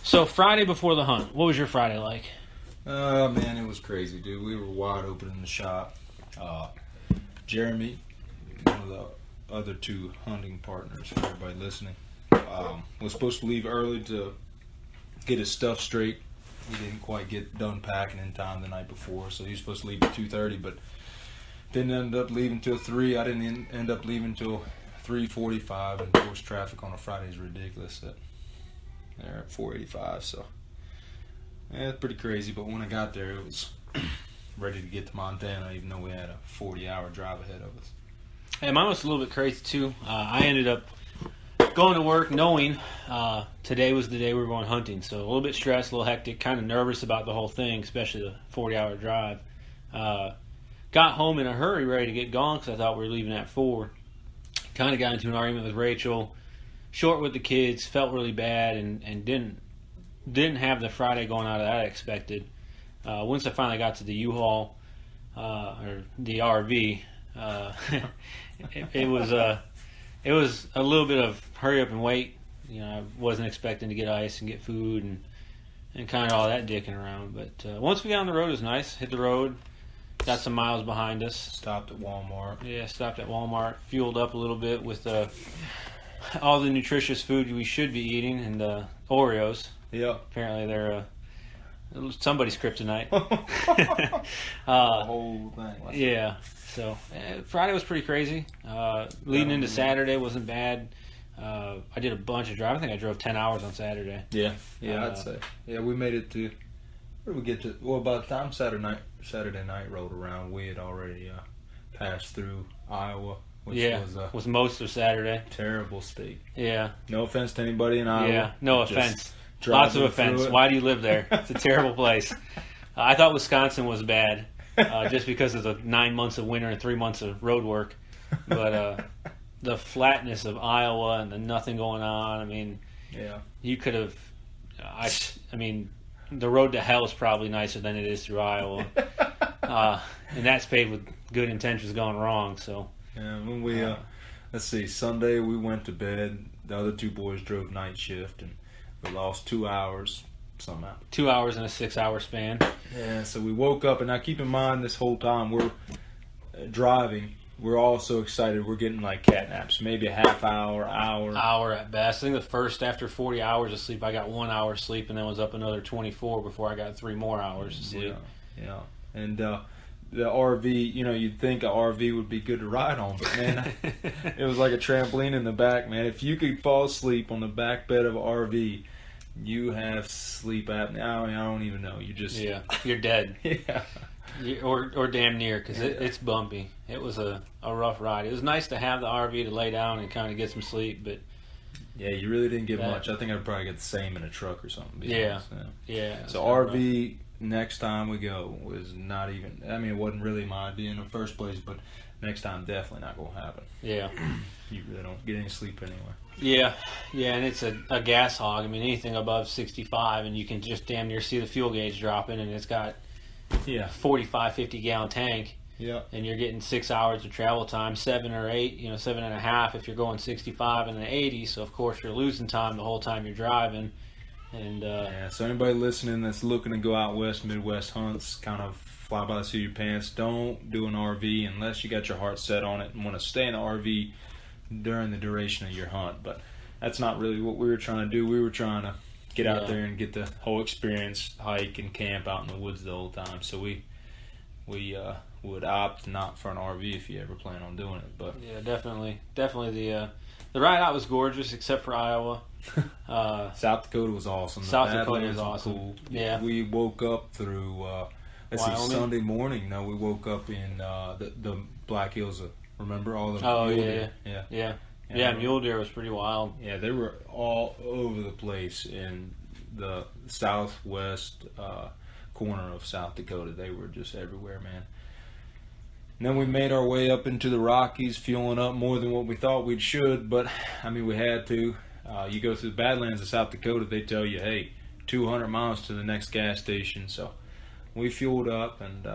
So Friday before the hunt, what was your Friday like? Man, it was crazy, dude. We were wide open in the shop. Jeremy, one of the other two hunting partners for everybody listening, was supposed to leave early to get his stuff straight. He didn't quite get done packing in time the night before, so he was supposed to leave at 2:30, but didn't end up leaving till 3. I didn't end up leaving till 3:45, and of course traffic on a Friday is ridiculous. They're at 485, so yeah, it's pretty crazy. But when I got there, it was ready to get to Montana, even though we had a 40-hour drive ahead of us. Hey, mine was a little bit crazy too. I ended up going to work knowing today was the day we were going hunting, so a little bit stressed, a little hectic, kind of nervous about the whole thing, especially the 40-hour drive. Got home in a hurry, ready to get gone because I thought we were leaving at 4. Kind of got into an argument with Rachel, short with the kids, felt really bad, and didn't have the Friday going out that I expected. Once I finally got to the U-Haul or the RV, it was a little bit of hurry up and wait. You know, I wasn't expecting to get ice and get food and kind of all that dicking around. But once we got on the road, it was nice. Hit the road, got some miles behind us. Stopped at Walmart. Yeah, stopped at Walmart. Fueled up a little bit with all the nutritious food we should be eating, and Oreos. Yeah. Apparently they're somebody's kryptonite. The whole thing. Yeah. So Friday was pretty crazy. Leading into Saturday wasn't bad. I did a bunch of driving. I think I drove 10 hours on Saturday. Yeah, I'd say. Yeah, we made it to. Where did we get to? Well, by the time Saturday night rolled around, we had already passed through Iowa, which was most of Saturday. Terrible state. Yeah. No offense to anybody in Iowa. Yeah, no offense. Lots of offense. Why do you live there? It's a terrible place. I thought Wisconsin was bad, just because of the 9 months of winter and 3 months of road work. But the flatness of Iowa and the nothing going on. I mean, yeah, you could have. I mean, the road to hell is probably nicer than it is through Iowa, and that's paved with good intentions gone wrong. So yeah, when we let's see, Sunday we went to bed. The other two boys drove night shift, and we lost 2 hours somehow. 2 hours in a 6-hour span. Yeah, so we woke up, and now keep in mind this whole time we're driving, we're all so excited we're getting like cat naps, maybe a half hour. Hour at best. I think the first, after 40 hours of sleep, I got 1 hour sleep, and then was up another 24 before I got 3 more hours of sleep. Yeah. And the RV, you know, you'd think an RV would be good to ride on, but man, it was like a trampoline in the back, man. If you could fall asleep on the back bed of an RV, you have sleep apnea. I don't even know. You just you're dead. Yeah, or damn near, because it's bumpy. It was a rough ride. It was nice to have the RV to lay down and kind of get some sleep, but yeah, you really didn't get much. I think I'd probably get the same in a truck or something. Yeah. So RV. Rough. Next time we go was not even. I mean, it wasn't really my idea in the first place, but next time definitely not going to happen. Yeah, you really don't get any sleep anyway. Yeah, and it's a gas hog. I mean, anything above 65, and you can just damn near see the fuel gauge dropping, and it's got 45, 50 gallon tank. Yeah, and you're getting 6 hours of travel time, 7 or 8, 7.5 if you're going 65 and then 80. So of course you're losing time the whole time you're driving. And so anybody listening that's looking to go out west, Midwest hunts, kind of fly by the seat of your pants, don't do an RV unless you got your heart set on it and want to stay in the RV during the duration of your hunt. But that's not really what we were trying to do. We were trying to get out there and get the whole experience, hike and camp out in the woods the whole time. So we would opt not for an RV if you ever plan on doing it. But yeah, definitely the ride out was gorgeous, except for Iowa. South Dakota was awesome. South Dakota was awesome. Cool. Yeah, we woke up through. Sunday morning. No, we woke up in the Black Hills. Remember all the mule deer? Yeah. Mule deer was pretty wild. Yeah, they were all over the place in the southwest corner of South Dakota. They were just everywhere, man. And then we made our way up into the Rockies, fueling up more than what we thought we should, but I mean, we had to. You go through the Badlands of South Dakota, they tell you, hey, 200 miles to the next gas station. So we fueled up and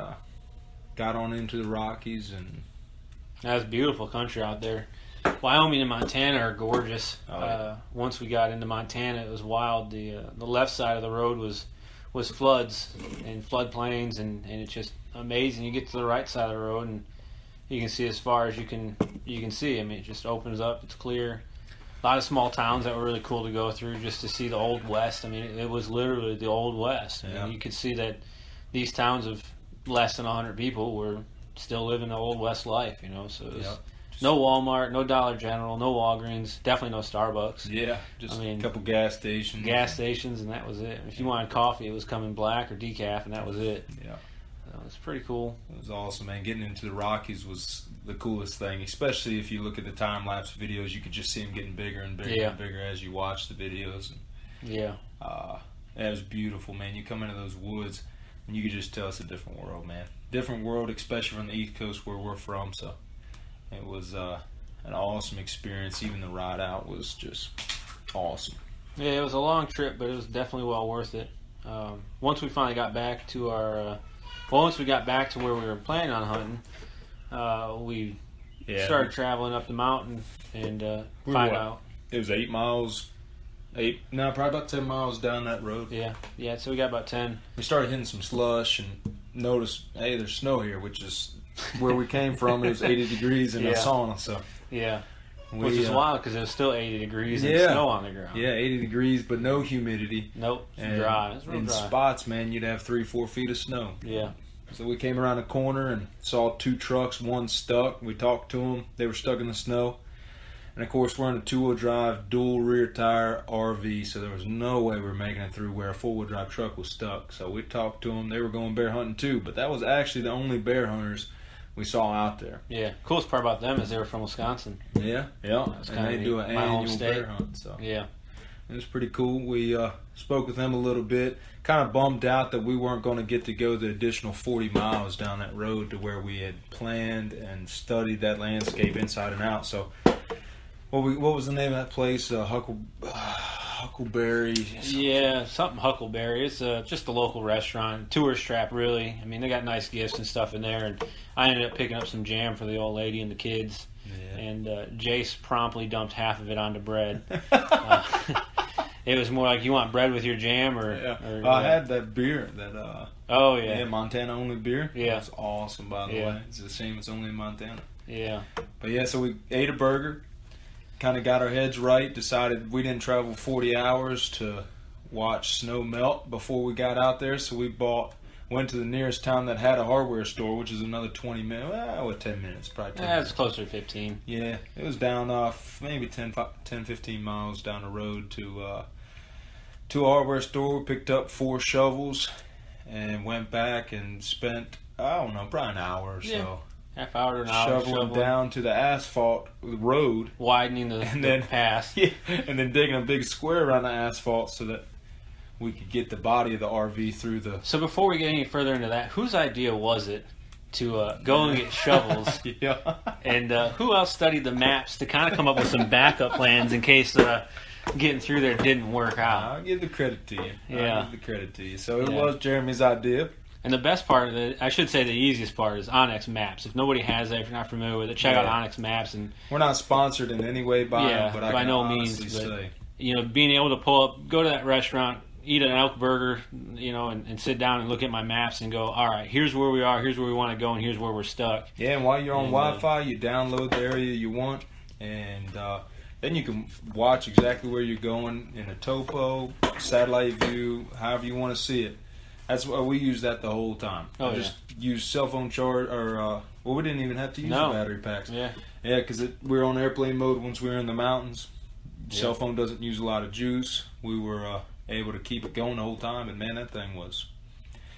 got on into the Rockies. And that was beautiful country out there. Wyoming and Montana are gorgeous. Oh, yeah. Once we got into Montana, it was wild. The left side of the road was floods and floodplains, and it's just amazing. You get to the right side of the road, and you can see as far as you can see. I mean, it just opens up. It's clear. A lot of small towns that were really cool to go through just to see the Old West. I mean, it was literally the Old West. Yeah. And you could see that these towns of less than 100 people were still living the Old West life, So it was no Walmart, no Dollar General, no Walgreens, definitely no Starbucks. Yeah, just a couple gas stations. And that was it. If you wanted coffee, it was coming black or decaf, and that was it. Yeah. It's pretty cool. It was awesome, man. Getting into the Rockies was the coolest thing, especially if you look at the time-lapse videos. You could just see them getting bigger and bigger and bigger as you watch the videos. Yeah. It was beautiful, man. You come into those woods, and you could just tell it's a different world, man. Different world, especially from the East Coast where we're from. So it was an awesome experience. Even the ride out was just awesome. Yeah, it was a long trip, but it was definitely well worth it. Once we finally got back to once we got back to where we were planning on hunting, we started traveling up the mountain and find out. It was 8 miles. Probably about 10 miles down that road. Yeah. So we got about 10. We started hitting some slush and noticed, hey, there's snow here, which is where we came from. It was 80 degrees in the sauna, so which is wild because it was still 80 degrees and snow on the ground. Yeah, 80 degrees, but no humidity. Nope, it's dry. It's real in dry. Spots, man, you'd have 3-4 feet of snow. Yeah. So we came around a corner and saw 2 trucks, one stuck. We talked to them. They were stuck in the snow. And, of course, we're in a 2-wheel drive, dual rear tire RV, so there was no way we were making it through where a 4-wheel drive truck was stuck. So we talked to them. They were going bear hunting, too. But that was actually the only bear hunters we saw out there. Yeah. Coolest part about them is they were from Wisconsin. Yeah. And they do an annual bear hunt. So yeah. It was pretty cool. We spoke with them a little bit. Kind of bummed out that we weren't going to get to go the additional 40 miles down that road to where we had planned and studied that landscape inside and out. So what was the name of that place? Huckleberry? Yeah, something Huckleberry. It's just a local restaurant. Tourist trap, really. I mean, they got nice gifts and stuff in there. And I ended up picking up some jam for the old lady and the kids. Yeah. And Jace promptly dumped half of it onto bread. It was more like, you want bread with your jam, or I had that beer, that Montana only beer. Yeah, it's awesome, by the way. It's a shame it's only in Montana. Yeah, but yeah, so we ate a burger, kind of got our heads right, decided we didn't travel 40 hours to watch snow melt before we got out there, so we went to the nearest town that had a hardware store, which is another 20 minutes. Well, 10 minutes, probably 10 minutes. It's closer to 15. Yeah, it was down maybe 10, 15 miles down the road to a hardware store. We picked up 4 shovels and went back and spent, I don't know, probably an hour or so. Half hour to an hour. Shoveling down to the asphalt road. Widening the pass. Yeah, and then digging a big square around the asphalt so that we could get the body of the RV through the... So before we get any further into that, whose idea was it to go and get shovels? Yeah. And who else studied the maps to kind of come up with some backup plans in case getting through there didn't work out? I'll give the credit to you. Yeah. I'll give the credit to you. So it was Jeremy's idea. And the best part of it, I should say the easiest part, is Onyx Maps. If nobody has that, if you're not familiar with it, check out Onyx Maps. And we're not sponsored in any way by them, but I by can no honestly means. say, being able to pull up, go to that restaurant, eat an elk burger, and sit down and look at my maps and go, all right, here's where we are, here's where we want to go, and here's where we're stuck. Yeah, and while you're on Wi-Fi, you download the area you want, and then you can watch exactly where you're going in a topo, satellite view, however you want to see it. That's why we use that the whole time. Just use cell phone charge, or we didn't even have to use the battery packs. Yeah, because we're on airplane mode once we're in the mountains. Cell phone doesn't use a lot of juice. We were able to keep it going the whole time, and man, that thing was.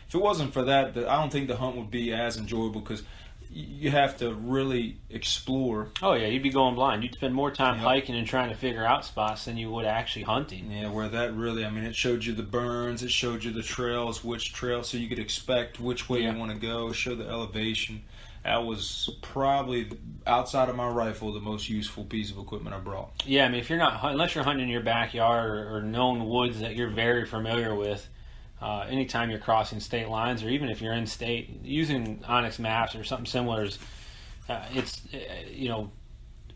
If it wasn't for that, I don't think the hunt would be as enjoyable because you have to really explore. Oh yeah, you'd be going blind. You'd spend more time hiking and trying to figure out spots than you would actually hunting. Yeah, where that really, it showed you the burns, it showed you the trails, which trail, so you could expect which way you want to go, show the elevation. That was probably, outside of my rifle, the most useful piece of equipment I brought. Yeah, if you're not, unless you're hunting in your backyard or known woods that you're very familiar with, anytime you're crossing state lines, or even if you're in state, using Onyx Maps or something similar is,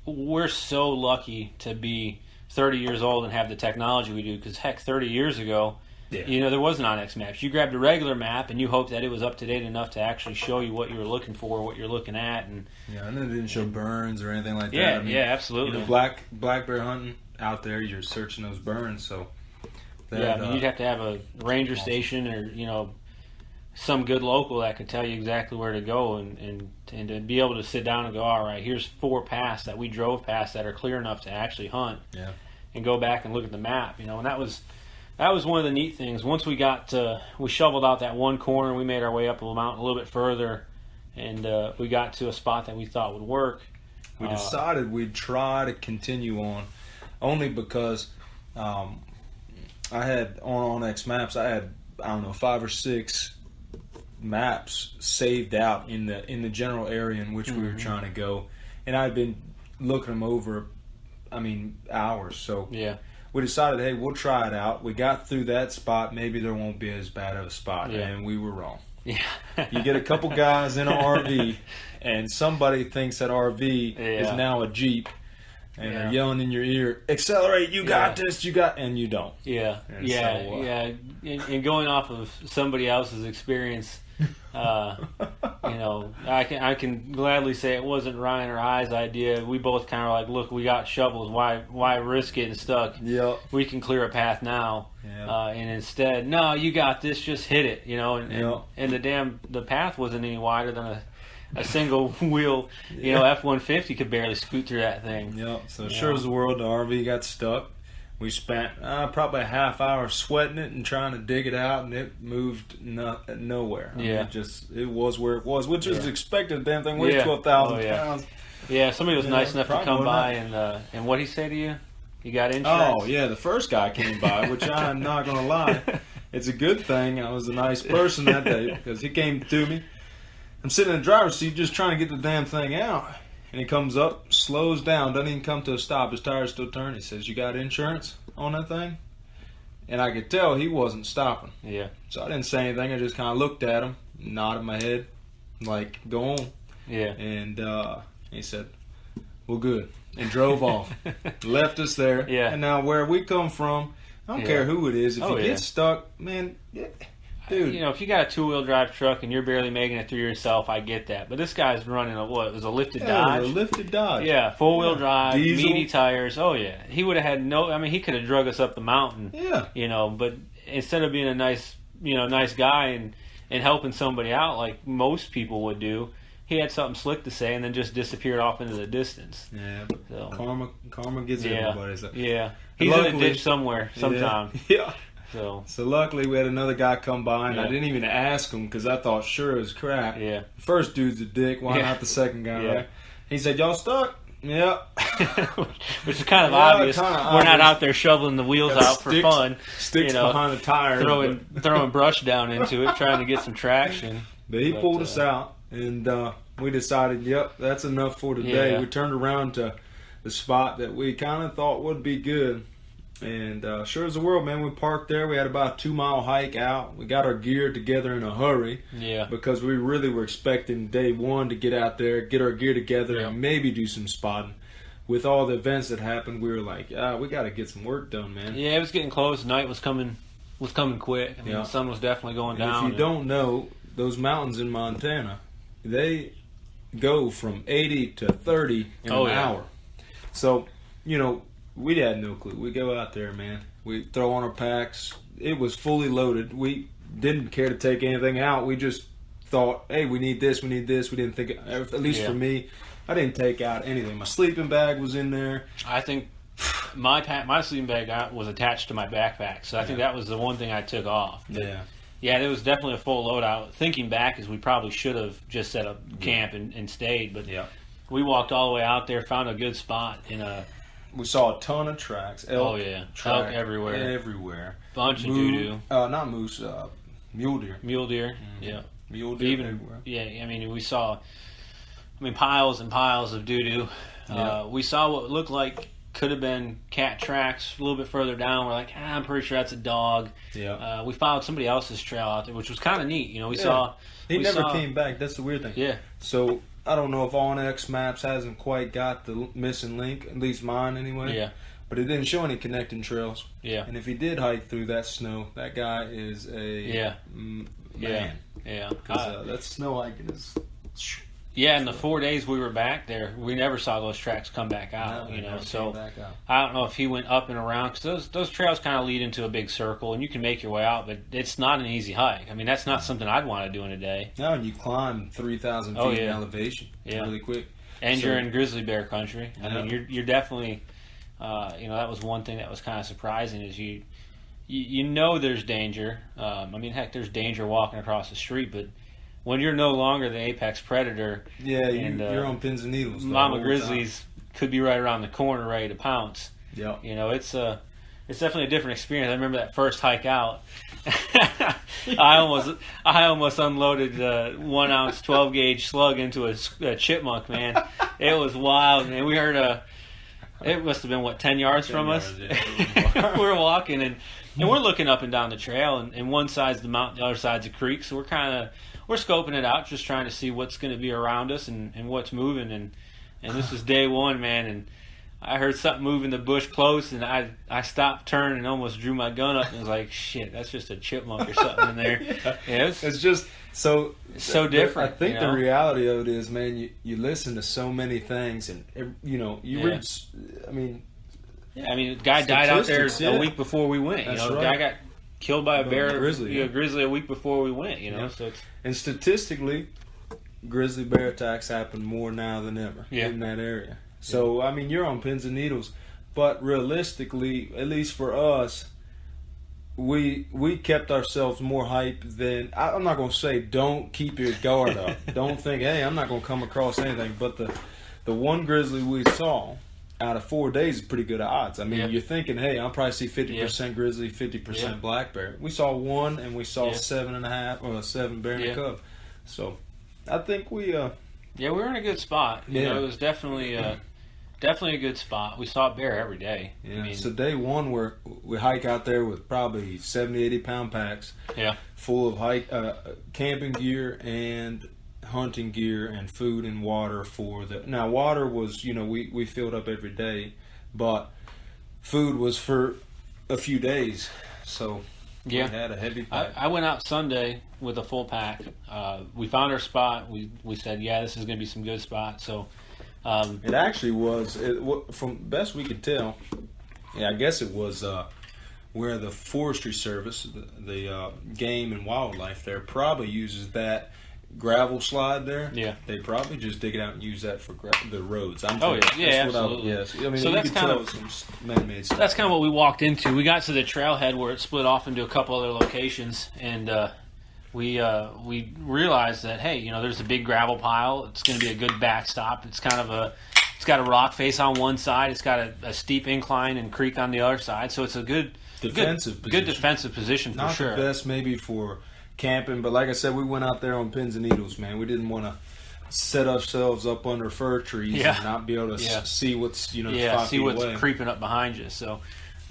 we're so lucky to be 30 years old and have the technology we do. Because heck, 30 years ago, there wasn't Onyx maps. You grabbed a regular map and you hoped that it was up to date enough to actually show you what you were looking for, what you're looking at, and and it didn't show burns or anything like that. Yeah, absolutely. Black bear hunting out there, you're searching those burns, so. You'd have to have a ranger station or some good local that could tell you exactly where to go, and to be able to sit down and go, all right, here's 4 paths that we drove past that are clear enough to actually hunt, and go back and look at the map, and that was one of the neat things. Once we shoveled out that one corner, we made our way up the mountain a little bit further, and we got to a spot that we thought would work. We decided we'd try to continue on, only because I had on Onyx Maps, I had 5 or 6 maps saved out in the general area in which we were trying to go, and I'd been looking them over, hours. So we decided, hey, we'll try it out. We got through that spot. Maybe there won't be as bad of a spot, and we were wrong. Yeah. You get a couple guys in an RV, and somebody thinks that RV is now a Jeep. And they're yelling in your ear, accelerate, you got this, and you don't. And going off of somebody else's experience, I can gladly say it wasn't Ryan or I's idea. We both kind of like, look, we got shovels. Why risk getting stuck? Yep. We can clear a path now. Yep. And instead, no, you got this. Just hit it. And the path wasn't any wider than a single wheel, F-150 could barely scoot through that thing. Yep. So sure as the world, the RV got stuck. We spent probably a half hour sweating it and trying to dig it out, and it moved nowhere. It was where it was, which was expected. The damn thing weighed 12,000 pounds. Yeah, somebody was nice enough to come by, and what he say to you? You got insurance? Oh, yeah, the first guy came by, which I'm not going to lie. It's a good thing I was a nice person that day, because he came to me. I'm sitting in the driver's seat just trying to get the damn thing out. And he comes up, slows down, doesn't even come to a stop. His tire's still turning. He says, you got insurance on that thing? And I could tell he wasn't stopping. Yeah. So I didn't say anything. I just kind of looked at him, nodded my head, like, go on. Yeah. And he said, well, good. And drove off. Left us there. Yeah. And now where we come from, I don't care who it is. If you get stuck, man... Dude. If you got a 2-wheel drive truck and you're barely making it through yourself, I get that. But this guy's running it was a lifted Dodge. A lifted Dodge. Yeah, 4-wheel drive, Diesel. meaty tires. Oh, yeah. He would have had he could have drug us up the mountain. Yeah. But instead of being a nice guy and helping somebody out like most people would do, he had something slick to say and then just disappeared off into the distance. Yeah. So. Karma gets everybody. So. Yeah. He's in a ditch somewhere sometime. Yeah. So luckily we had another guy come by, and I didn't even ask him because I thought sure as crap. Yeah. The first dude's a dick. Why not the second guy? Right? He said, "Y'all stuck?" Yeah. Which is kind of obvious. We're not out there shoveling the wheels out for fun. Sticks behind the tire. Throwing brush down into it, trying to get some traction. But he pulled us out, and we decided, yep, that's enough for today. Yeah. We turned around to the spot that we kind of thought would be good. And sure as the world, man, we parked there. We had about a 2-mile hike out. We got our gear together in a hurry. Yeah. Because we really were expecting day one to get out there, get our gear together, and maybe do some spotting. With all the events that happened, we were like, we got to get some work done, man. Yeah, it was getting close. Night was coming quick. The sun was definitely going down. If you don't know, those mountains in Montana, they go from 80 to 30 in an hour. So, we had no clue. We go out there, man. We throw on our packs. It was fully loaded. We didn't care to take anything out. We just thought, hey, we need this, we need this. We didn't think, at least for me, I didn't take out anything. My sleeping bag was in there. I think my sleeping bag was attached to my backpack, so I think that was the one thing I took off. But yeah, there was definitely a full loadout. Thinking back, is we probably should have just set up camp and stayed, but we walked all the way out there, found a good spot in a... We saw a ton of tracks. Elk, elk everywhere. Bunch of doo-doo. Not moose, mule deer. Mule deer, Mule deer everywhere. Yeah, we saw, piles and piles of doo-doo. We saw what looked like could have been cat tracks a little bit further down. We're like, I'm pretty sure that's a dog. Yeah. We followed somebody else's trail out there, which was kind of neat. We saw... He never came back. That's the weird thing. Yeah. So... I don't know if OnX Maps hasn't quite got the missing link, at least mine anyway. Yeah. But it didn't show any connecting trails. Yeah. And if he did hike through that snow, that guy is a man. Yeah. Because that snow hiking is. Yeah, in the 4 days we were back there, we never saw those tracks come back out. So I don't know if he went up and around, because those trails kind of lead into a big circle, and you can make your way out, but it's not an easy hike. I mean, that's not something I'd want to do in a day. No, and you climb 3,000 feet in elevation really quick. And you're in grizzly bear country. I mean, you're definitely, that was one thing that was kind of surprising is you know there's danger. I mean, heck, there's danger walking across the street, but when you're no longer the apex predator, you're on pins and needles. Mama grizzlies could be right around the corner, ready to pounce. Yeah, it's definitely a different experience. I remember that first hike out. I almost unloaded 1 ounce 12 gauge slug into a chipmunk. Man, it was wild. Man, we heard it must have been 10 yards from us. We were walking and we're looking up and down the trail, and one side's the mountain, the other side's a creek. So we're scoping it out, just trying to see what's going to be around us and what's moving. And this is day one, man. And I heard something move in the bush close, and I stopped, turned, and almost drew my gun up. And was like, shit, that's just a chipmunk or something in there. Yeah, it's just so different. I think the reality of it is, man, you listen to so many things, and read. I mean, a guy died out there a week before we went. That's a right. guy got killed by a bear, grizzly a week before we went. So and statistically, grizzly bear attacks happen more now than ever in that area. So I mean, you're on pins and needles, but realistically, at least for us, we kept ourselves more hype than. I'm not going to say don't keep your guard up. Don't think, hey, I'm not going to come across anything. But the one grizzly we saw out of 4 days is pretty good odds. I mean, you're thinking, hey, I'll probably see 50% grizzly, 50% black bear. We saw one, and we saw 7.5 or 7 bear and a cub. So I think we we're in a good spot. It was definitely a good spot. We saw bear every day. Yeah. I mean, so day one, we hike out there with probably 70, 80 pound packs. Yeah. Full of camping gear and hunting gear and food and water now water was, we filled up every day, but food was for a few days. So we had a heavy pack. I went out Sunday with a full pack. We found our spot. We said, this is going to be some good spots. So it actually was, from best we could tell. I guess it was where the Forestry Service, the game and wildlife there, probably uses that gravel slide there. Yeah, they probably just dig it out and use that for the roads. Absolutely. I mean, so that's kind of some man-made stuff. That's kind of what we walked into. We got to the trailhead where it split off into a couple other locations, and we realized that, hey, there's a big gravel pile. It's going to be a good backstop. It's got a rock face on one side. It's got a steep incline and creek on the other side. So it's a good defensive position for sure. Not the best maybe for camping, but like I said, we went out there on pins and needles, man. We didn't want to set ourselves up under fir trees and not be able to see what's 5 feet what's away. Creeping up behind you. So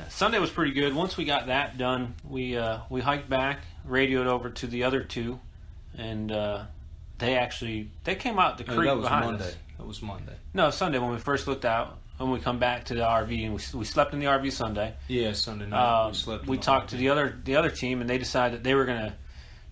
Sunday was pretty good. Once we got that done, we hiked back, radioed over to the other two, and they came out the creek behind us. That was Monday. No, Sunday when we first looked out. When we come back to the RV, and we slept in the RV Sunday. Yeah, Sunday night we slept. We talked to the other team, and they decided that they were going to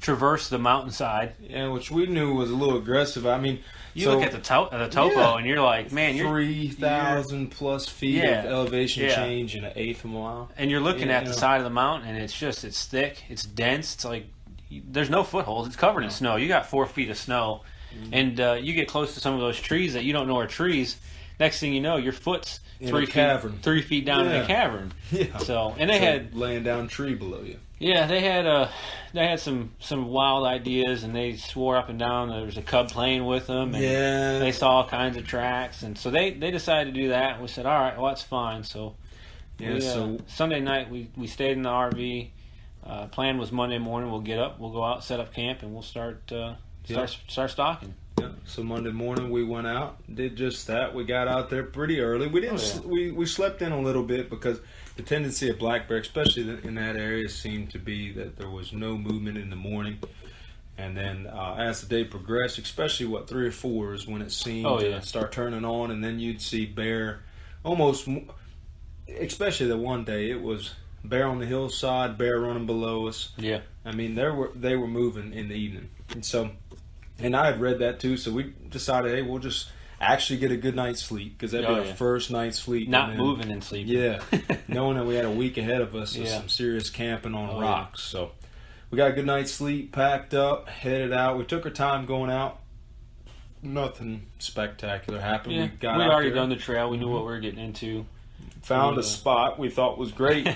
traverse the mountainside. Yeah, which we knew was a little aggressive. I mean, you look at the topo, and you're like, man, you're 3,000 plus feet of elevation change in an eighth of a mile. And you're looking at the side of the mountain, and it's thick, it's dense. It's like there's no footholds. It's covered in snow. You got 4 feet of snow, and you get close to some of those trees that you don't know are trees. Next thing you know, your foot's in 3 a cavern. 3 feet down in a cavern. Yeah. So they had laying down tree below you. Yeah, they had some wild ideas, and they swore up and down there was a cub playing with them, and they saw all kinds of tracks, and so they decided to do that. And we said, all right, well, that's fine. So Sunday night we stayed in the RV. Plan was Monday morning we'll get up, we'll go out, set up camp, and we'll start stalking. Yeah. So Monday morning we went out, did just that. We got out there pretty early. We didn't. We slept in a little bit because the tendency of black bear, especially in that area, seemed to be that there was no movement in the morning, And then as the day progressed, especially 3 or 4 is when it seemed to start turning on, and then you'd see bear almost, especially the one day, it was bear on the hillside, bear running below us. Yeah. I mean, they were moving in the evening. And so, and I had read that too, so we decided, hey, we'll just actually get a good night's sleep, because that'd be our first night's sleep. Not moving and sleeping. Yeah. Knowing that we had a week ahead of us of some serious camping on rocks. So we got a good night's sleep, packed up, headed out. We took our time going out. Nothing spectacular happened. Yeah. We'd already done the trail. We knew what we were getting into. Found a spot we thought was great.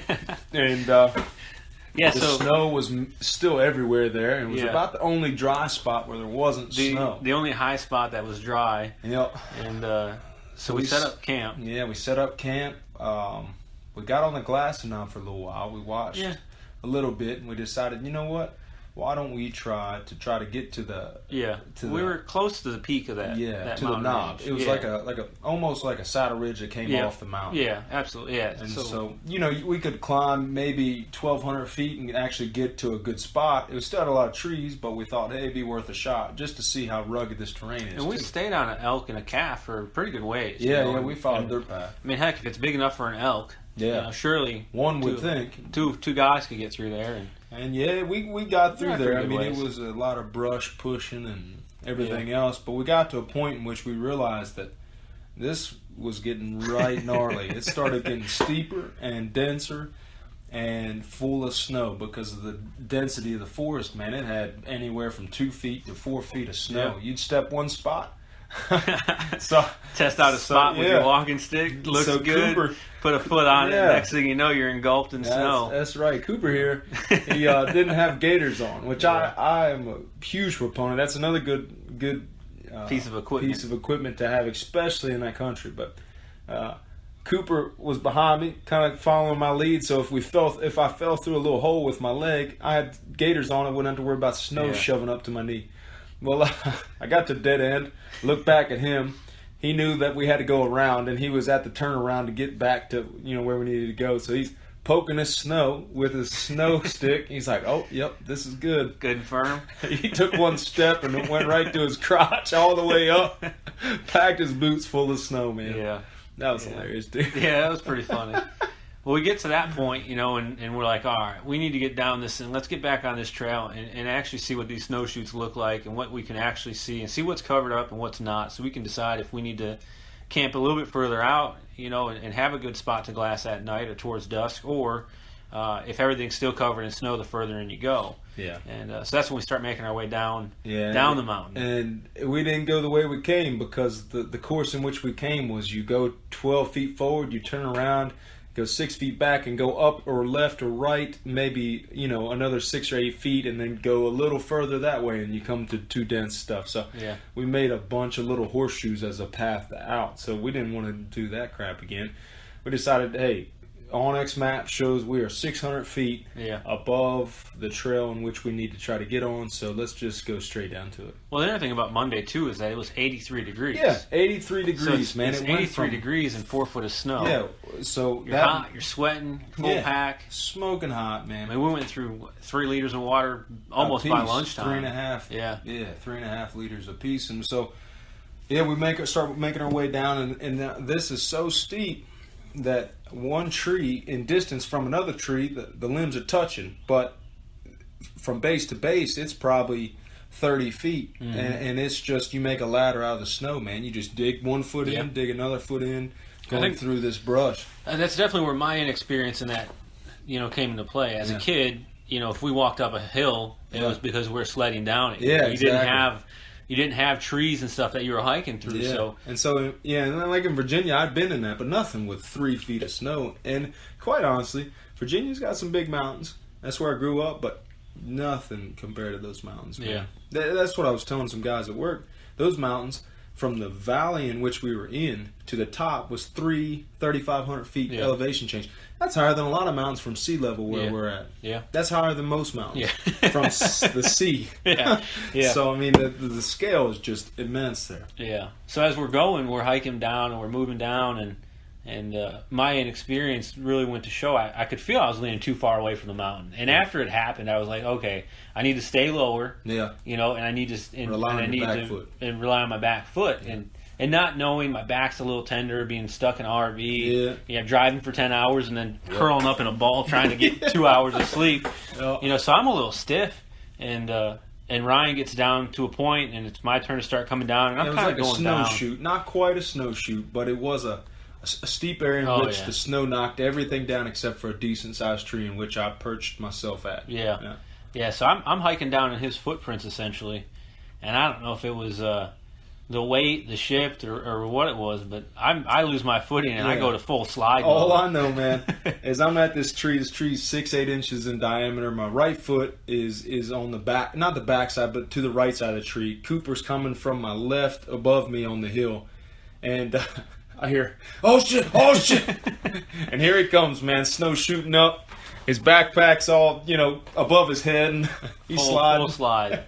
And the snow was still everywhere there. And it was about the only dry spot where there wasn't snow. The only high spot that was dry. Yep. And so we set up camp. Yeah, we set up camp. We got on the glass now for a little while. We watched a little bit, and we decided, you know what? Why don't we try to get to the we were close to the peak of that to the knob. It was like a almost like a saddle ridge that came off the mountain. Yeah, absolutely. Yeah, and so we could climb maybe 1,200 feet and actually get to a good spot. It was still had a lot of trees, but we thought, hey, it'd be worth a shot just to see how rugged this terrain is. And we stayed on an elk and a calf for a pretty good ways. Yeah, we followed a dirt path. I mean, heck, if it's big enough for an elk, surely one would think two guys could get through there. And we got through there. I mean, it was a lot of brush pushing and everything else, but we got to a point in which we realized that this was getting right gnarly. It started getting steeper and denser and full of snow because of the density of the forest, man. It had anywhere from 2 feet to 4 feet of snow. Yeah. You'd step one spot. Test out a spot with your walking stick. Looks good. Cooper, put a foot on it. Next thing you know, you're engulfed in snow. That's right. Cooper here, he didn't have gaiters on, which I am a huge proponent. That's another good piece of equipment to have, especially in that country. But Cooper was behind me, kind of following my lead. So if I fell through a little hole with my leg, I had gaiters on. I wouldn't have to worry about snow shoving up to my knee. Well, I got to dead end, looked back at him. He knew that we had to go around, and he was at the turnaround to get back to where we needed to go. So he's poking his snow with his snow stick. He's like, oh, yep, this is good. Good and firm. He took one step, and it went right to his crotch all the way up. Packed his boots full of snow, man. Yeah. That was hilarious, dude. Yeah, that was pretty funny. Well, we get to that point, and we're like, all right, we need to get down this, and let's get back on this trail and actually see what these snowshoots look like and what we can actually see and see what's covered up and what's not, so we can decide if we need to camp a little bit further out, and have a good spot to glass at night or towards dusk, or if everything's still covered in snow, the further in you go. Yeah. And so that's when we start making our way down the mountain. And we didn't go the way we came, because the course in which we came was you go 12 feet forward, you turn around, go 6 feet back and go up or left or right, maybe, another 6 or 8 feet, and then go a little further that way, and you come to too dense stuff. So we made a bunch of little horseshoes as a path out. So we didn't want to do that crap again. We decided, hey, Onyx map shows we are 600 feet above the trail in which we need to try to get on, so let's just go straight down to it. Well, the other thing about Monday, too, is that it was 83 degrees. Yeah, 83 degrees, man. It's 83 degrees and 4 foot of snow. Yeah, so you're hot, you're sweating, full pack. Smoking hot, man. I mean, we went through 3 liters of water almost by lunchtime. 3.5. Yeah. Yeah, 3.5 liters apiece. And so, we start making our way down, and this is so steep that one tree in distance from another tree, the limbs are touching, but from base to base, it's probably 30 feet. Mm-hmm. And it's just, you make a ladder out of the snow, man. You just dig one foot in, dig another foot in, going through this brush. That's definitely where my inexperience in that, came into play. As a kid, if we walked up a hill, it was because we're sledding down it. Yeah, You didn't have trees and stuff that you were hiking through. Yeah. And like in Virginia, I'd been in that, but nothing with 3 feet of snow. And quite honestly, Virginia's got some big mountains. That's where I grew up, but nothing compared to those mountains, man. Yeah. That's what I was telling some guys at work. Those mountains, from the valley in which we were in to the top, was 3,500 feet elevation change. That's higher than a lot of mountains from sea level where we're at. Yeah. That's higher than most mountains from the sea. Yeah. So, I mean, the scale is just immense there. Yeah. So as we're going, we're hiking down and we're moving down, And my inexperience really went to show. I could feel I was leaning too far away from the mountain. And after it happened, I was like, okay, I need to stay lower. Yeah. And I need to rely on your back foot. And rely on my back foot. Yeah. And not knowing my back's a little tender, being stuck in an RV, driving for 10 hours and then curling up in a ball trying to get 2 hours of sleep. So I'm a little stiff, and Ryan gets down to a point, and it's my turn to start coming down, and I'm kind of going down. It was like a snowshoot, not quite a snowshoot, but it was a steep area in which the snow knocked everything down except for a decent-sized tree in which I perched myself at. Yeah. So I'm hiking down in his footprints essentially, and I don't know if it was the weight, the shift, or what it was, but I lose my footing and I go to full slide mode. All I know, man, is I'm at this tree. This tree's 6-8 inches in diameter. My right foot is on the back, not the back side, but to the right side of the tree. Cooper's coming from my left above me on the hill, and I hear, oh shit, and here he comes, man, snow shooting up. His backpack's all, above his head, and he's sliding. Full slide.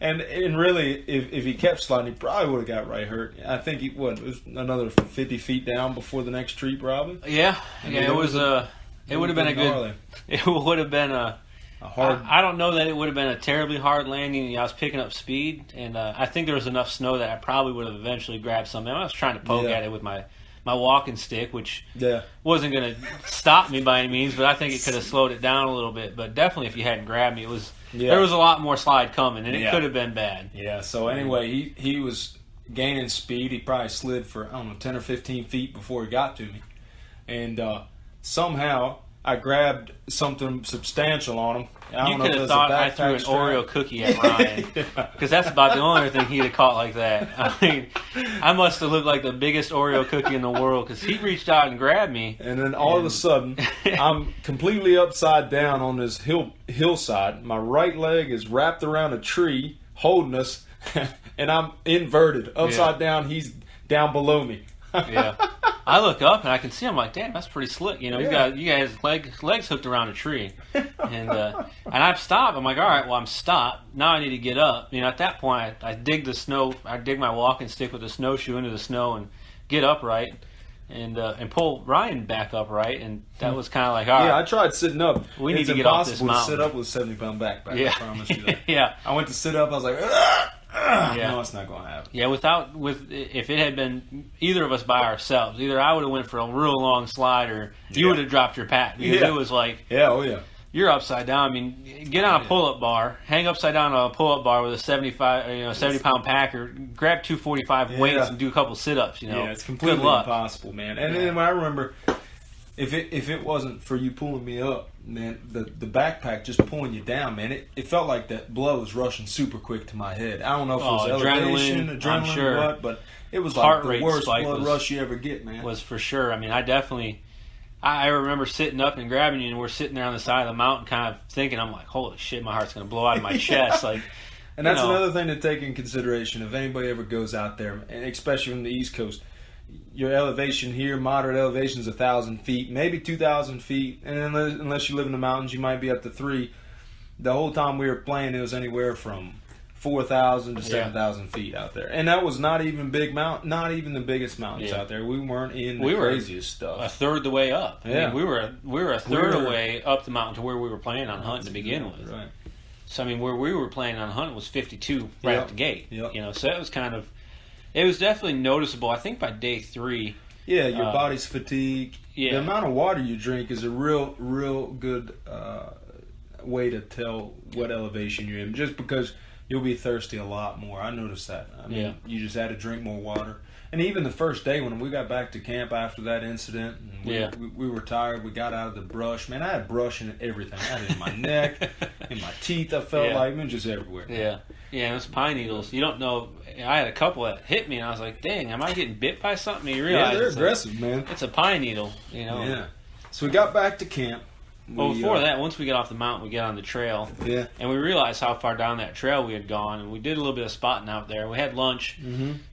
And really, if he kept sliding, he probably would have got right hurt. I think it was another 50 feet down before the next tree, probably. Yeah. It would have been a hard. I don't know that it would have been a terribly hard landing. I was picking up speed, and I think there was enough snow that I probably would have eventually grabbed something. I was trying to poke at it with my walking stick, which wasn't going to stop me by any means, but I think it could have slowed it down a little bit. But definitely, if you hadn't grabbed me, there was a lot more slide coming, and it could have been bad. Yeah. So anyway, he was gaining speed. He probably slid for 10 or 15 feet before he got to me, and somehow I grabbed something substantial on him. You could have thought I threw an Oreo cookie at Ryan, because that's about the only thing he'd have caught like that. I mean, I must have looked like the biggest Oreo cookie in the world, because he reached out and grabbed me. And then all of a sudden, I'm completely upside down on this hillside. My right leg is wrapped around a tree holding us, and I'm inverted, upside down. He's down below me. I look up and I can see. I'm like, damn, that's pretty slick. You guys legs hooked around a tree, and I've stopped. I'm like, all right, well, I'm stopped. Now I need to get up. At that point, I dig the snow. I dig my walking stick with a snowshoe into the snow and get upright, and pull Ryan back upright. And that was kind of like, all right. I tried sitting up. We need to get off this mountain. It's impossible to sit up with a 70-pound backpack. I promise you that. I went to sit up. I was like, no, it's not going to happen. Yeah, if it had been either of us by ourselves, either I would have went for a real long slide, or you would have dropped your pack, because it was like, you're upside down. I mean, get on a pull-up bar, hang upside down on a pull-up bar with a 70-pound packer, grab 245 weights and do a couple sit-ups. It's completely impossible, man. And then I remember, if it wasn't for you pulling me up, man, the backpack just pulling you down, man, it felt like that blood was rushing super quick to my head. I don't know if it was adrenaline, I'm sure. or what, but it was like the worst blood rush you ever get, man. Was for sure. I mean, I remember sitting up and grabbing you, and we're sitting there on the side of the mountain kind of thinking, I'm like, holy shit, my heart's going to blow out of my chest. Like, and that's another thing to take in consideration if anybody ever goes out there, and especially from the East Coast. Your elevation here, moderate elevation, is 1,000 feet, maybe 2,000 feet, and unless you live in the mountains, you might be up to 3. The whole time we were playing, it was anywhere from 4,000 to 7,000 feet out there, and that was not even not even the biggest mountains out there. We weren't in the craziest stuff. A third the way up. I mean, we were a third of the way up the mountain to where we were planning on hunting to begin with. Right. So I mean, where we were planning on hunting was 52 right at the gate. So it was it was definitely noticeable. I think by day 3. Yeah, your body's fatigued. Yeah. The amount of water you drink is a real good way to tell what elevation you're in, just because you'll be thirsty a lot more. I noticed that. I mean, you just had to drink more water. And even the first day when we got back to camp after that incident, and we were tired, we got out of the brush. Man, I had brush in everything. I had it in my neck, in my teeth. I felt like it was just everywhere. Yeah, those pine needles. You don't know. I had a couple that hit me, and I was like, dang, am I getting bit by something? You realize they're aggressive, man. It's a pine needle, Yeah. So we got back to camp. Before that, once we get off the mountain, we get on the trail. Yeah. And we realized how far down that trail we had gone, and we did a little bit of spotting out there. We had lunch,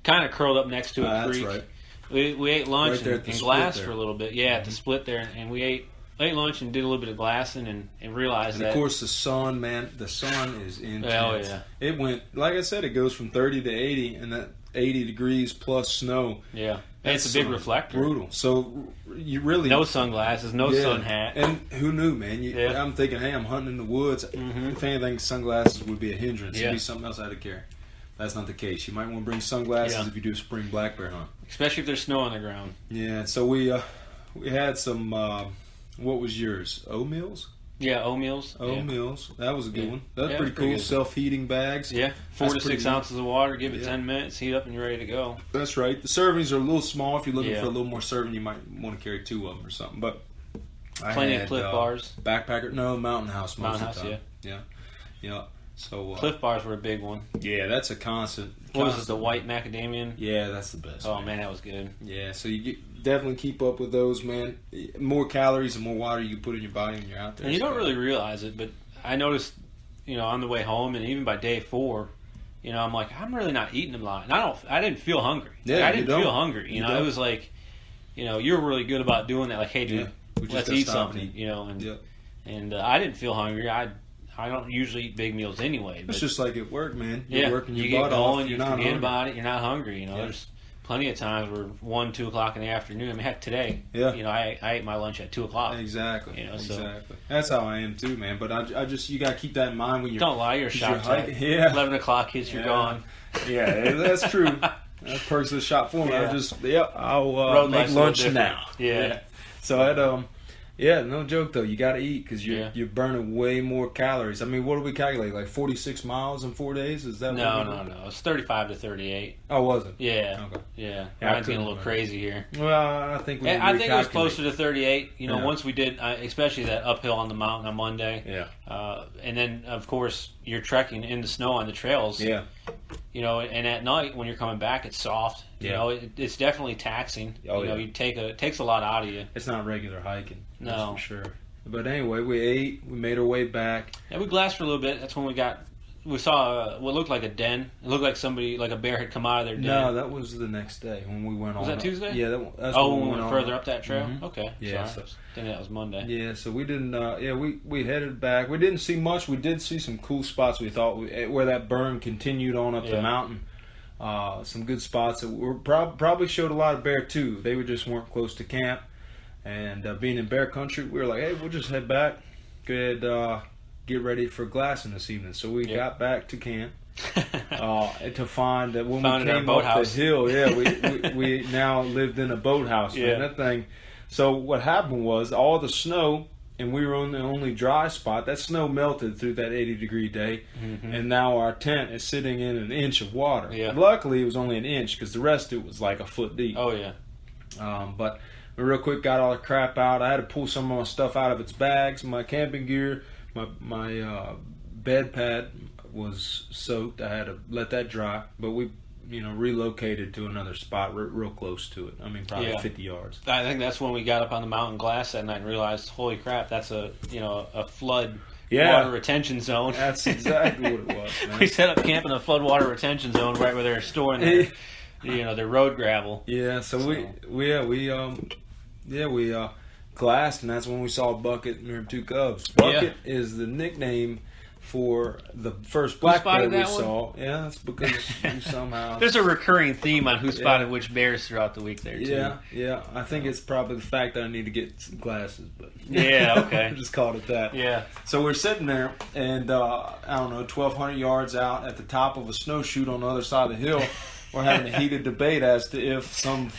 kind of curled up next to a creek. That's right. We ate lunch and glassed for a little bit. Yeah, at the split there, and we ate lunch and did a little bit of glassing and realized that. And of course, the sun, man, is intense. Oh yeah. It went, like I said, it goes from 30 to 80, and that 80 degrees plus snow. Yeah. And it's a big reflector. Brutal. So you really no sunglasses, no sun hat. And who knew, man? I'm thinking, hey, I'm hunting in the woods. If anything, sunglasses would be a hindrance. It'd be something else I had to carry. That's not the case. You might want to bring sunglasses if you do a spring black bear hunt, especially if there's snow on the ground. Yeah. So we had some. What was yours? Oatmeals. Yeah, oatmeals. Oatmeals. That was a good one. That's pretty cool. Self-heating bags. Yeah, 4 to 6 ounces of water. Give it 10 minutes. Heat up, and you're ready to go. That's right. The servings are a little small. If you're looking for a little more serving, you might want to carry 2 of them or something. But plenty of Cliff bars. Backpacker. No, Mountain House. Mountain House. Yeah. So Cliff bars were a big one. Yeah, that's a constant. What was it? The white macadamia. Yeah, that's the best. Oh man, that was good. Yeah, so you definitely keep up with those, man. More calories and more water you can put in your body when you're out there. And you don't really realize it, but I noticed, on the way home and even by day 4, I'm like, I'm really not eating a lot, and I didn't feel hungry. Yeah, I didn't feel hungry. It was like, you're really good about doing that. Like, hey, dude, let's eat something. And I didn't feel hungry. I don't usually eat big meals anyway. But it's just like at work, man. You're working your you butt get going, off. you forget about it. You're not hungry. There's plenty of times where 1, 2 o'clock in the afternoon. I mean, heck, today. Yeah. I ate my lunch at 2 o'clock. Exactly. Exactly. That's how I am too, man. But I just you gotta keep that in mind when you're. Don't lie. You're shot tech. 11 o'clock hits. You're gone. Yeah, that's true. That's perks of the shop for me. I'll make lunch now. Yeah. So I no joke though. You got to eat because you're burning way more calories. I mean, what do we calculate? Like 46 miles in 4 days? Is that? No. It's 35 to 38. Oh, was it? Yeah. Okay. Yeah. Mine's getting a little crazy here. Well, I think it was closer to 38. Once we did, especially that uphill on the mountain on Monday. Yeah. And then of course you're trekking in the snow on the trails. Yeah. And at night when you're coming back, it's soft. It's definitely taxing. It takes a lot out of you. It's not regular hiking. No, that's for sure. But anyway, we ate. We made our way back. Yeah, we glassed for a little bit. That's when we saw what looked like a den. It looked like a bear had come out of their den. No, that was the next day when we went on. Was that Tuesday? Yeah, that's when we went further up that trail. Mm-hmm. Okay. Yeah, I think that was Monday. Yeah, so we didn't. We headed back. We didn't see much. We did see some cool spots. We thought where that burn continued on up the mountain. Some good spots that were probably showed a lot of bear too. They just weren't close to camp. And being in bear country, we were like, hey, we'll just head back. Go ahead, get ready for glassing this evening. So we got back to camp to find that when we came up the hill, we now lived in a boathouse. Yeah. That thing. So what happened was all the snow, and we were on the only dry spot. That snow melted through that 80-degree day, and now our tent is sitting in an inch of water. Yeah. Luckily, it was only an inch because the rest of it was like a foot deep. Oh, yeah. But we real quick got all the crap out. I had to pull some of my stuff out of its bags. My camping gear, my bed pad was soaked. I had to let that dry. But we, relocated to another spot real close to it. I mean, probably 50 yards. I think that's when we got up on the mountain glass that night and realized, holy crap, that's a flood water retention zone. That's exactly what it was, man. We set up camp in a flood water retention zone right where they're storing their road gravel. Yeah, so we glassed, and that's when we saw a bucket and there were 2 cubs. Bucket is the nickname for the first black bear we saw. Yeah, that's because you somehow... There's a recurring theme on who spotted which bears throughout the week there, too. Yeah. I think it's probably the fact that I need to get some glasses, but... Yeah, okay. I just called it that. Yeah. So we're sitting there, and, 1,200 yards out at the top of a snowshoot on the other side of the hill, we're having a heated debate as to if some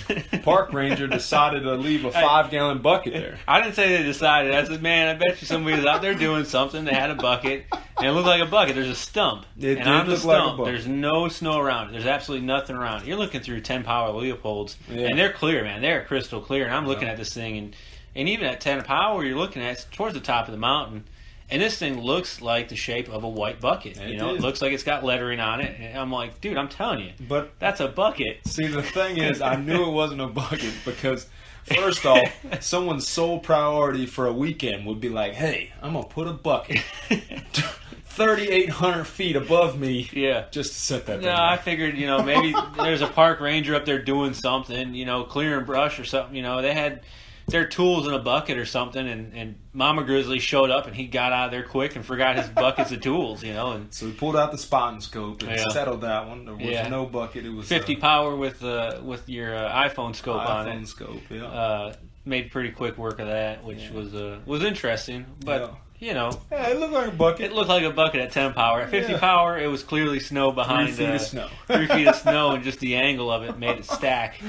park ranger decided to leave a 5-gallon bucket there. I didn't say they decided. I said, man, I bet you somebody was out there doing something. They had a bucket, and it looked like a bucket. There's a stump. And on the stump, there's no snow around it. There's absolutely nothing around it. You're looking through 10-power Leopolds, and they're clear, man. They're crystal clear. And I'm looking at this thing, and even at 10 power, you're looking at it's towards the top of the mountain. And this thing looks like the shape of a white bucket. It looks like it's got lettering on it. And I'm like, dude, I'm telling you, but that's a bucket. See, the thing is, I knew it wasn't a bucket because, first off, someone's sole priority for a weekend would be like, hey, I'm going to put a bucket 3,800 feet above me just to set that thing No, up. I figured, maybe there's a park ranger up there doing something, clearing brush or something. They had their tools in a bucket or something, and Mama Grizzly showed up, and he got out of there quick and forgot his buckets of tools, and so we pulled out the spotting scope and settled that one. There was no bucket. It was 50 power with your iPhone scope on it. iPhone scope, yeah. Made pretty quick work of that, which was interesting, but. Yeah, it looked like a bucket. It looked like a bucket at 10 power. At 50 power, it was clearly snow behind 3 feet of snow. 3 feet of snow, and just the angle of it made it stack.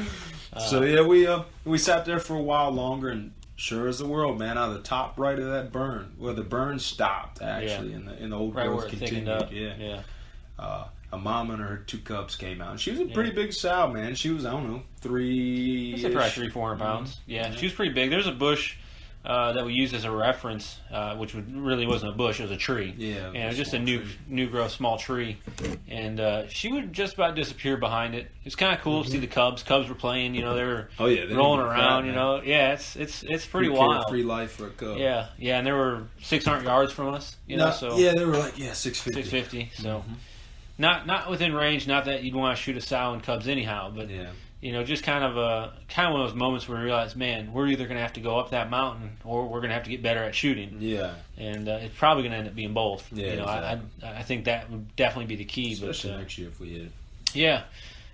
We sat there for a while longer, and sure as the world, man, out of the top right of that burn, where the burn stopped actually, in the old growth continued. Yeah. A mom and her 2 cubs came out. And she was a pretty big sow, man. She was, I don't know, 3. I'd say probably 300-400 pounds. Yeah, she was pretty big. There's a bush that we used as a reference, which really wasn't a bush; it was a tree. Yeah, and it was just a new growth small tree, and she would just about disappear behind it. It's kind of cool to see the cubs. Cubs were playing, they were rolling around. Yeah, it's pretty wild. Free life for a cub. Yeah, and they were 600 yards from us. They were like 650. 650. So not within range. Not that you'd want to shoot a sow and cubs anyhow, but just kind of one of those moments where we realize, man, we're either going to have to go up that mountain or we're going to have to get better at shooting. Yeah. And it's probably going to end up being both. Yeah, exactly. I think that would definitely be the key. Especially next year if we hit it.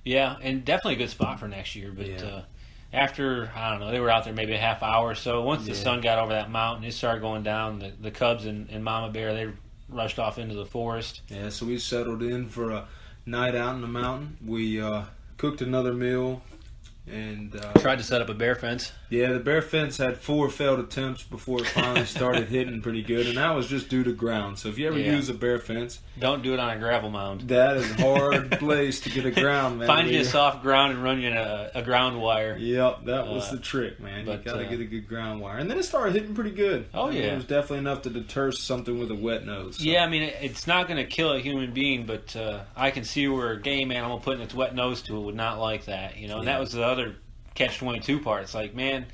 Yeah, and definitely a good spot for next year. But after, I don't know, they were out there maybe a half hour or so. Once the sun got over that mountain, it started going down. The cubs and Mama Bear, they rushed off into the forest. Yeah, so we settled in for a night out in the mountain. We cooked another meal and tried to set up a bear fence. Yeah, the bear fence had 4 failed attempts before it finally started hitting pretty good, and that was just due to ground. So if you ever use a bear fence, don't do it on a gravel mound. That is a hard place to get a ground, man. Find you a soft ground and run you in a ground wire. Yep, that was the trick, man. You got to get a good ground wire. And then it started hitting pretty good. It was definitely enough to deter something with a wet nose. So. Yeah, I mean, it's not going to kill a human being, but I can see where a game animal putting its wet nose to it would not like that, And that was the other catch-22 part. It's like, man,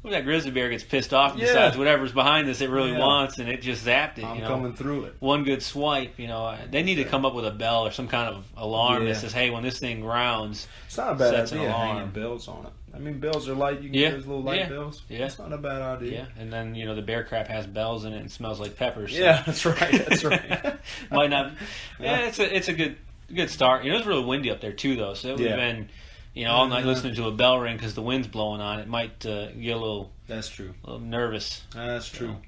what if that grizzly bear gets pissed off and decides whatever's behind this it really wants, and it just zapped it. I'm coming through it. One good swipe, they need to come up with a bell or some kind of alarm that says, hey, when this thing grounds, it's not a bad idea hanging bells on it. I mean, bells are light. You can get those little light bells. Yeah. It's not a bad idea. Yeah, and then, the bear crap has bells in it and smells like peppers. So. Yeah, that's right. Might not. Yeah, it's a good start. It was really windy up there, too, though, so it would have been... all night listening to a bell ring because the wind's blowing on it might get a little. That's true. A little nervous. That's true.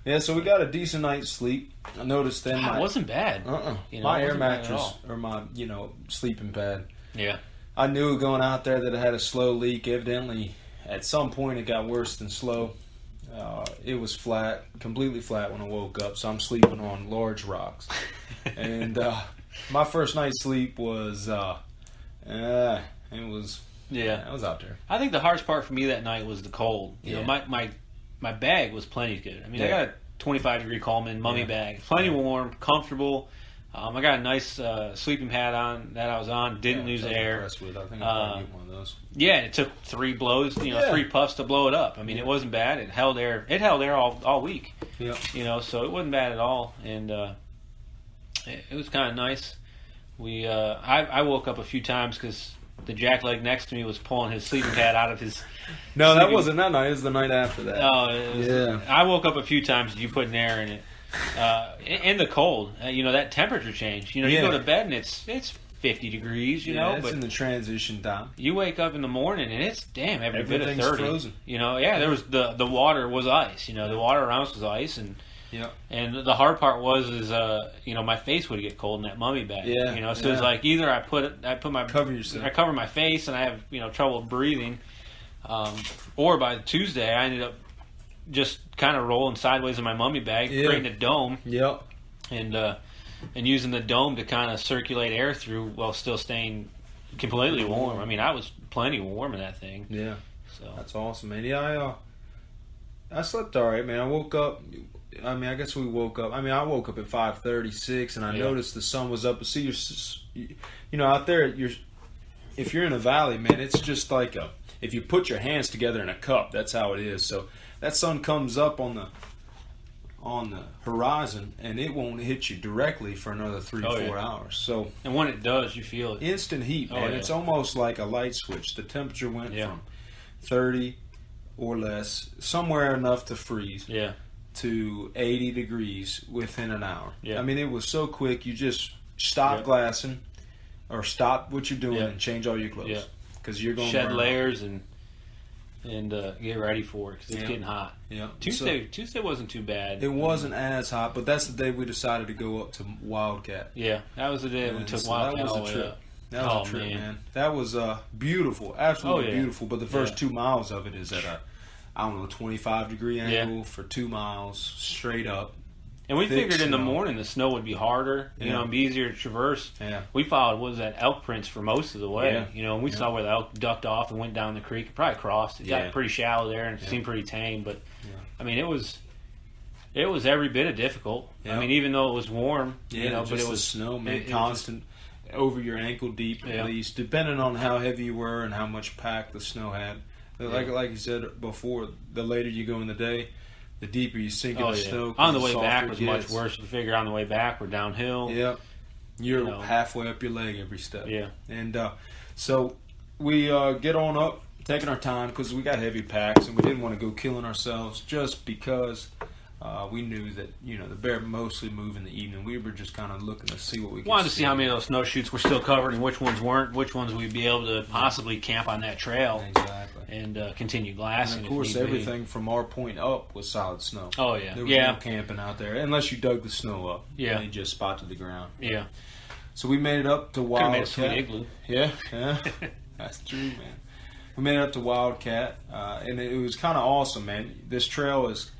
Yeah, so we got a decent night's sleep. I noticed then it wasn't bad. My air mattress or my sleeping pad. Yeah. I knew going out there that it had a slow leak. Evidently, at some point it got worse than slow. It was flat, completely flat when I woke up. So I'm sleeping on large rocks, and my first night's sleep was. It was I was out there. I think the hardest part for me that night was the cold. My bag was plenty good. I mean, I got a 25-degree Coleman mummy bag, plenty warm, comfortable. I got a nice sleeping pad on that I was on. Didn't lose air. I think I'll probably get one of those. Yeah, it took 3 blows, 3 puffs to blow it up. I mean, it wasn't bad. It held air. It held air all week. Yeah. So it wasn't bad at all, and it was kind of nice. I woke up a few times because the jackleg next to me was pulling his sleeping pad out of his. No, that wasn't that night. It was the night after that. Oh, I woke up a few times. You putting air in it. In the cold, that temperature change. You go to bed and it's 50 degrees. It's but in the transition time. You wake up in the morning and it's every bit of 30. Frozen. There was the water was ice. The water around us was ice and. Yeah. And the hard part was my face would get cold in that mummy bag. Yeah. So it's like either I cover my face and I have trouble breathing, or by Tuesday I ended up just kind of rolling sideways in my mummy bag, creating a dome. Yep. And using the dome to kind of circulate air through while still staying completely warm. I mean, I was plenty warm in that thing. Yeah. So that's awesome, man. Yeah, I slept all right, man. I woke up. I mean, I guess we woke up. I mean, I woke up at 5:36, and I noticed the sun was up. See, out there, if you're in a valley, man, it's just like if you put your hands together in a cup. That's how it is. So that sun comes up on the horizon, and it won't hit you directly for another 3-4 hours. So, and when it does, you feel it. Instant heat, man. It's almost like a light switch. The temperature went from 30 or less, somewhere enough to freeze, Yeah. to 80 degrees within an hour. Yeah. I mean, it was so quick. You just stop glassing or stop what you're doing and change all your clothes. Yeah. Because you're going to shed burn layers and get ready for it because it's getting hot. Yeah. Tuesday wasn't too bad. It wasn't as hot, but that's the day we decided to go up to Wildcat. Yeah, that was the day we took Wildcat all the way up. That was a trip, man. That was beautiful, absolutely beautiful. But the first 2 miles of it is at a, I don't know, 25-degree angle for 2 miles straight up. And we figured in the morning the snow would be harder, you know, and be easier to traverse. Yeah. We followed, what was that, elk prints for most of the way. Yeah. You know, and we saw where the elk ducked off and went down the creek. It probably crossed. It got pretty shallow there and it seemed pretty tame. But, I mean, it was every bit of difficult. I mean, even though it was warm, you know, but it was snow, man, constant, over your ankle deep at least, depending on how heavy you were and how much pack the snow had. Like you said before, the later you go in the day, the deeper you sink in the snow. On the way back was much worse. We figure on the way back we're downhill. Yeah, you're halfway up your leg every step. Yeah, and so we get on up, taking our time because we got heavy packs and we didn't want to go killing ourselves just because we knew that the bear mostly move in the evening. We were just kind of looking to see what we could wanted to see how many of those snowshoes were still covered and which ones weren't, which ones we'd be able to possibly camp on that trail. Exactly. And continue glassing. And of course, everything from our point up was solid snow. Oh, yeah. There was no camping out there unless you dug the snow up. Yeah. And you just spot to the ground. Yeah. So we made it up to Wildcat. Could have made a sweet igloo. Yeah. That's true, man. We made it up to Wildcat, and it was kind of awesome, man. This trail is,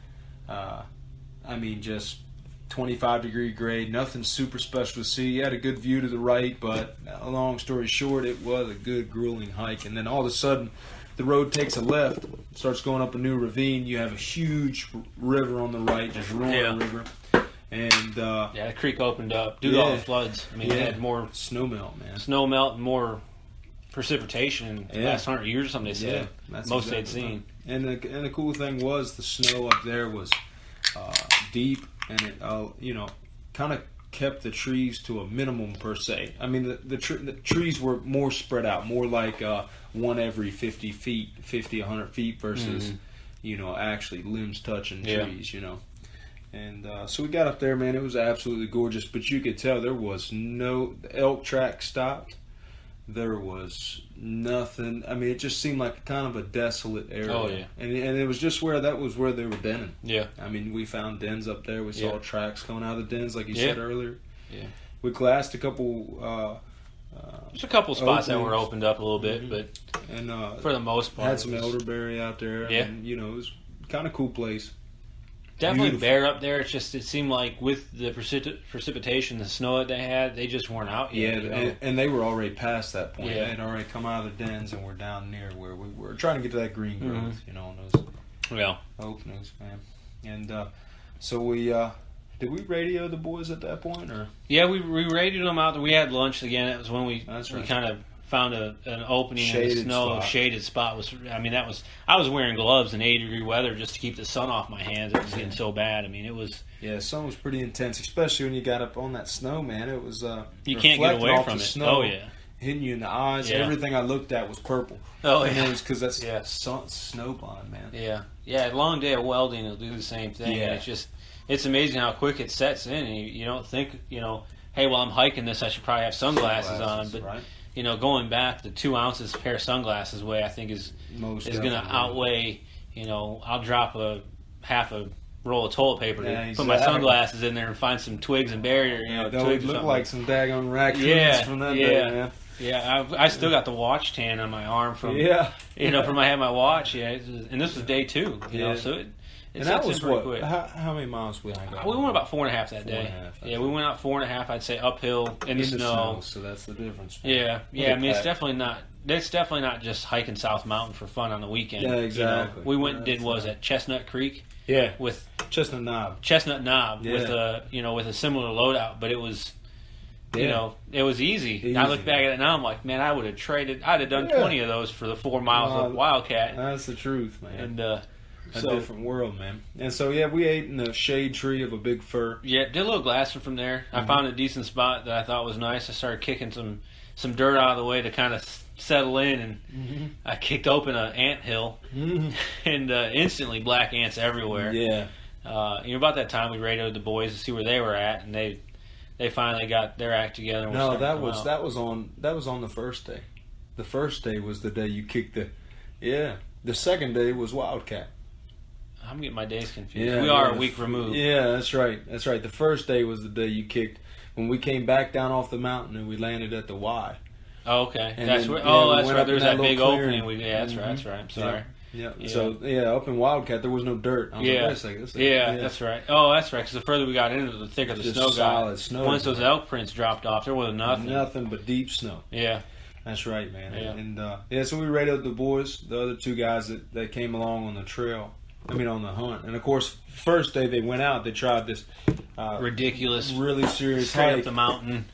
just 25-degree grade, nothing super special to see. You had a good view to the right, but a long story short, it was a good, grueling hike. And then all of a sudden, the road takes a left, starts going up a new ravine. You have a huge river on the right, just roaring river. And the creek opened up due to all the floods. I mean, it had more snow melt, man. Snow melt and more precipitation in the last 100 years or something, they said. That's most exactly they'd seen. Right. And the cool thing was the snow up there was deep, and it kind of kept the trees to a minimum per se. I mean, the trees were more spread out, more like one every 50 feet, 100 feet versus, actually limbs touching trees, And so we got up there, man. It was absolutely gorgeous, but you could tell there was the elk track stopped. There was nothing. I mean, it just seemed like kind of a desolate area. Oh, yeah. And it was just where they were denning. Yeah. I mean, we found dens up there. We saw tracks coming out of the dens, like you said earlier. Yeah. We glassed a couple. There's a couple spots that were opened up a little bit, but for the most part, had some elderberry out there. Yeah. And, it was kind of cool place. Definitely Beautiful. bare up there. It seemed like with the precipitation, the snow that they had, they just weren't out yet. Yeah, and they were already past that point. Yeah. They had already come out of the dens and were down near where we were trying to get to that green growth, on those openings, man. And so we did we radio the boys at that point, or? Yeah, we radioed them out. We had lunch again. It was when we kind of found an opening in the snow, shaded spot. I was wearing gloves in 80-degree weather just to keep the sun off my hands. It was getting so bad. I mean, it was. Yeah, sun was pretty intense, especially when you got up on that snow, man. It was. You can't get away from it. Snow, oh yeah. Hitting you in the eyes. Yeah. Everything I looked at was purple. Oh, and yeah. it was because that's snow blind, man. Yeah. Yeah, a long day of welding will do the same thing. Yeah. And it's amazing how quick it sets in. And you don't think, hey, well, I'm hiking this, I should probably have sunglasses on. But, going back, the 2 ounces pair of sunglasses weigh, I think, is going to outweigh, I'll drop half a roll of toilet paper to put my sunglasses in there and find some twigs and barrier, that would look like some daggone raccoons from that day, man. Yeah, I still got the watch tan on my arm from, from I had my watch. Yeah, and this was day 2, so it that was pretty quick. How many miles we got? We went about 4.5 that day. We went out 4.5. I'd say uphill in the snow. So that's the difference. Yeah. I mean, it's definitely not just hiking South Mountain for fun on the weekend. Yeah, exactly. We went and did at Chestnut Creek. Yeah, with Chestnut Knob with a similar loadout, but it was. It was easy. I look back at it now, I'm like, man, I'd have done 20 of those for the 4 miles of Wildcat. That's the truth, man. And a different world, man. And so, we ate in the shade tree of a big fir. Yeah, did a little glassing from there. I found a decent spot that I thought was nice. I started kicking some some dirt out of the way to kind of settle in, and I kicked open an ant hill, and instantly black ants everywhere. Yeah. About that time we radioed the boys to see where they were at, and they finally got their act together. And No, that was on the first day. The first day was the day you kicked the. Yeah. The second day was Wildcat. I'm getting my days confused. We are a week removed. Yeah, that's right. That's right. The first day was the day you kicked when we came back down off the mountain and we landed at the Y. Oh, okay. And that's then, right. yeah, That's right. There's that big clearing. opening. That's right. That's right. I'm sorry. Yeah. So up in Wildcat there was no dirt. I was like, wait a second, that's right. Oh, that's right. Because the further we got into it, the thicker the just snow solid got. snow. Once those elk prints dropped off, there wasn't nothing. Nothing but deep snow. Yeah. That's right, man. Yeah. And so we radioed the boys, the other two guys that came along on the trail. On the hunt. And of course, first day they went out, they tried this ridiculous, really serious straight hike up the mountain.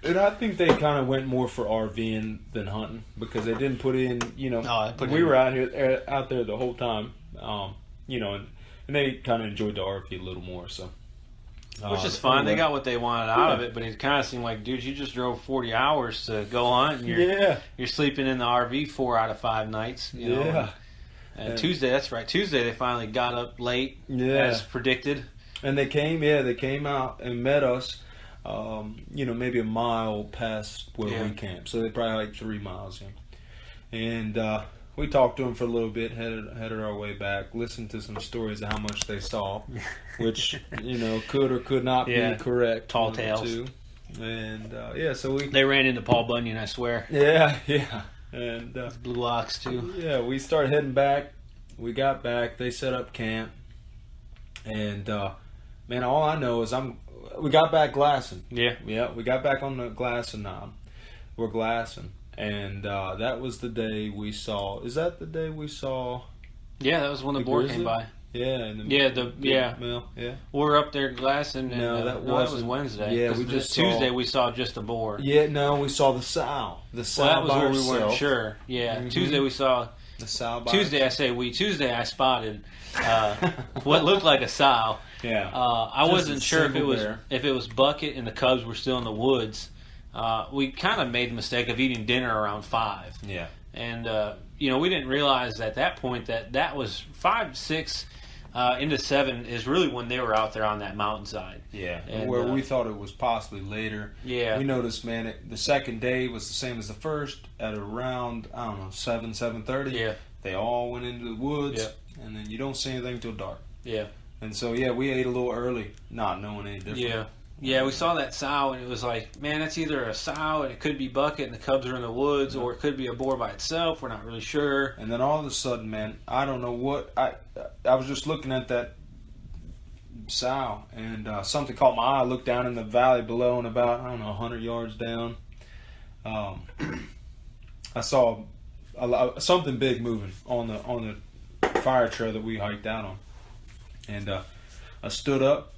And I think they kind of went more for RVing than hunting because they didn't put in, we were out there the whole time, and they kind of enjoyed the RV a little more. So, which is fine. They got what they wanted out of it, but it kind of seemed like, dude, you just drove 40 hours to go hunt, and you're sleeping in the RV 4 out of 5 nights. You know? And Tuesday, that's right. Tuesday they finally got up late, as predicted. And they came out and met us. Maybe a mile past where we camped. So they probably like 3 miles in. And we talked to them for a little bit, headed our way back, listened to some stories of how much they saw, which, could or could not be correct. Tall tales. Too. And, so they ran into Paul Bunyan, I swear. Yeah. And Blue Ox, too. Yeah, we started heading back. We got back. They set up camp. And, man, all I know is we got back glassing. Yeah, we got back on the glassing knob. We're glassing, and that was the day we saw. Is that the day we saw? Yeah, that was when the boar came by. Yeah, We're up there glassing. And, that was Wednesday. Yeah, we just Tuesday we saw just a boar. Yeah, no, we saw the sow. The sow. Well, that was by where we herself. weren't sure. Yeah, Tuesday we saw the sow. Tuesday Tuesday I spotted what looked like a sow. Yeah. I wasn't sure if it was Bucket and the cubs were still in the woods. We kind of made the mistake of eating dinner around 5. Yeah. And we didn't realize at that point that was 5, 6 into 7 is really when they were out there on that mountainside. Yeah. And where we thought it was possibly later. Yeah. We noticed, man, the second day was the same as the first at around 7:30. Yeah. They all went into the woods. Yeah. And then you don't see anything till dark. Yeah. And so, we ate a little early, not knowing any different. Yeah, we saw that sow, and it was like, man, that's either a sow, and it could be Bucket, and the cubs are in the woods, or it could be a boar by itself. We're not really sure. And then all of a sudden, man, I don't know what, I was just looking at that sow, and something caught my eye. I looked down in the valley below, and about, 100 yards down, I saw something big moving on the fire trail that we hiked out on. And I stood up,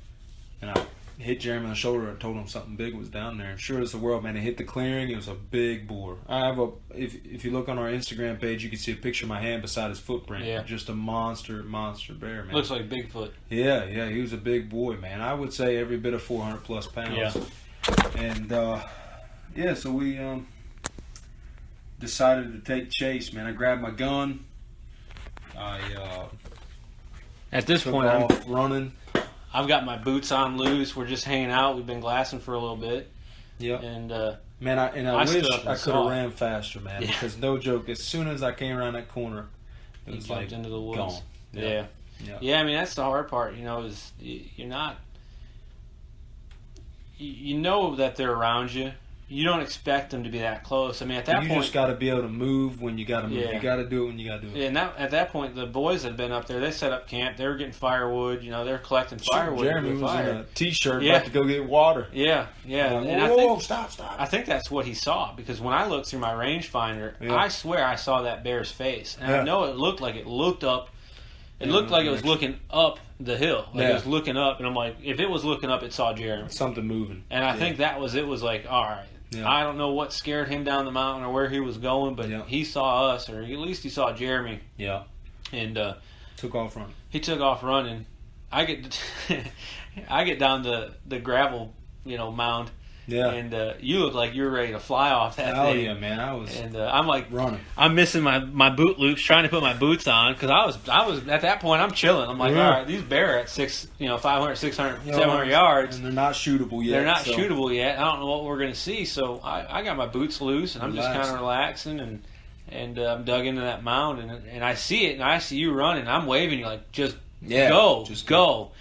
and I hit Jeremy on the shoulder and told him something big was down there. And sure as the world, man, it hit the clearing. It was a big boar. I have if you look on our Instagram page, you can see a picture of my hand beside his footprint. Yeah. Just a monster bear, man. Looks like Bigfoot. Yeah, he was a big boy, man. I would say every bit of 400 plus pounds. Yeah. And so we decided to take chase, man. I grabbed my gun. At this took point, off running. I've got my boots on loose. We're just hanging out. We've been glassing for a little bit. Yep. And man, I wish I could have ran faster, man. Yeah. Because no joke, as soon as I came around that corner, it was like into the woods. Gone. Yeah. I mean, that's the hard part. Is you're not. You know that they're around you. You don't expect them to be that close. I mean, at that point, you just got to be able to move when you got to move. Yeah. You got to do it when you got to do it. Yeah, and at that point, the boys had been up there. They set up camp. They were getting firewood. They're collecting firewood. Jeremy was fire. in a t-shirt about to go get water. Yeah. And I stop. I think that's what he saw, because when I looked through my rangefinder, I swear I saw that bear's face, and I know it looked like it looked up. It looked like it was looking up the hill. It was looking up, and I'm like, if it was looking up, it saw Jeremy. Something moving. And I think it was like, all right. Yeah. I don't know what scared him down the mountain or where he was going, but he saw us, or at least he saw Jeremy. Yeah. And took off running. He took off running. I get down the gravel, mound, Yeah. And you look like you were ready to fly off that Oh thing. yeah, man. I was. And I'm like running. I'm missing my boot loops, trying to put my boots on because I was at that point. I'm chilling. I'm like, all right, these bear at 500, 600, 700 yards, and they're not shootable yet. They're not shootable yet. I don't know what we're gonna see. So I got my boots loose, and I'm just kind of relaxing and I'm dug into that mound, and I see it, and I see you running. I'm waving you like, just go.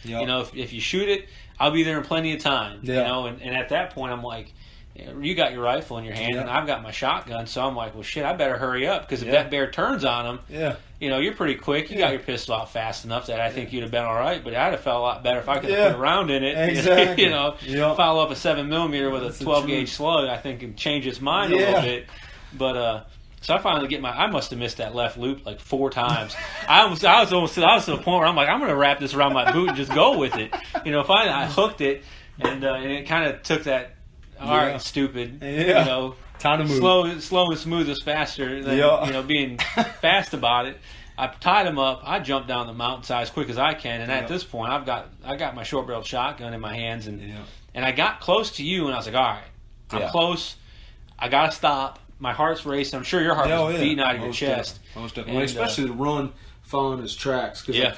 Yep. You know, if you shoot it, I'll be there in plenty of time. Yeah. You know, and at that point, I'm like, you got your rifle in your hand, and I've got my shotgun, so I'm like, well, shit, I better hurry up because if that bear turns on him, you know, you're pretty quick. You got your pistol out fast enough that I think you'd have been all right, but I'd have felt a lot better if I could have put a round in it. Exactly. You know, follow up a 7mm with a 12 gauge slug, I think, and change its mind a little bit. But so I finally I must have missed that left loop like 4 times. I was to the point where I'm like, I'm going to wrap this around my boot and just go with it. You know, finally I hooked it, and it kind of took that. All right, stupid. You know, time to move. Slow and smooth is faster than you know being fast about it. I tied him up. I jumped down the mountainside as quick as I can, and at this point, I got my short barreled shotgun in my hands, and I got close to you, and I was like, all right, I'm close. I gotta stop. My heart's racing. I'm sure your heart was beating out of your chest. Most definitely, especially the run following his tracks. Cause that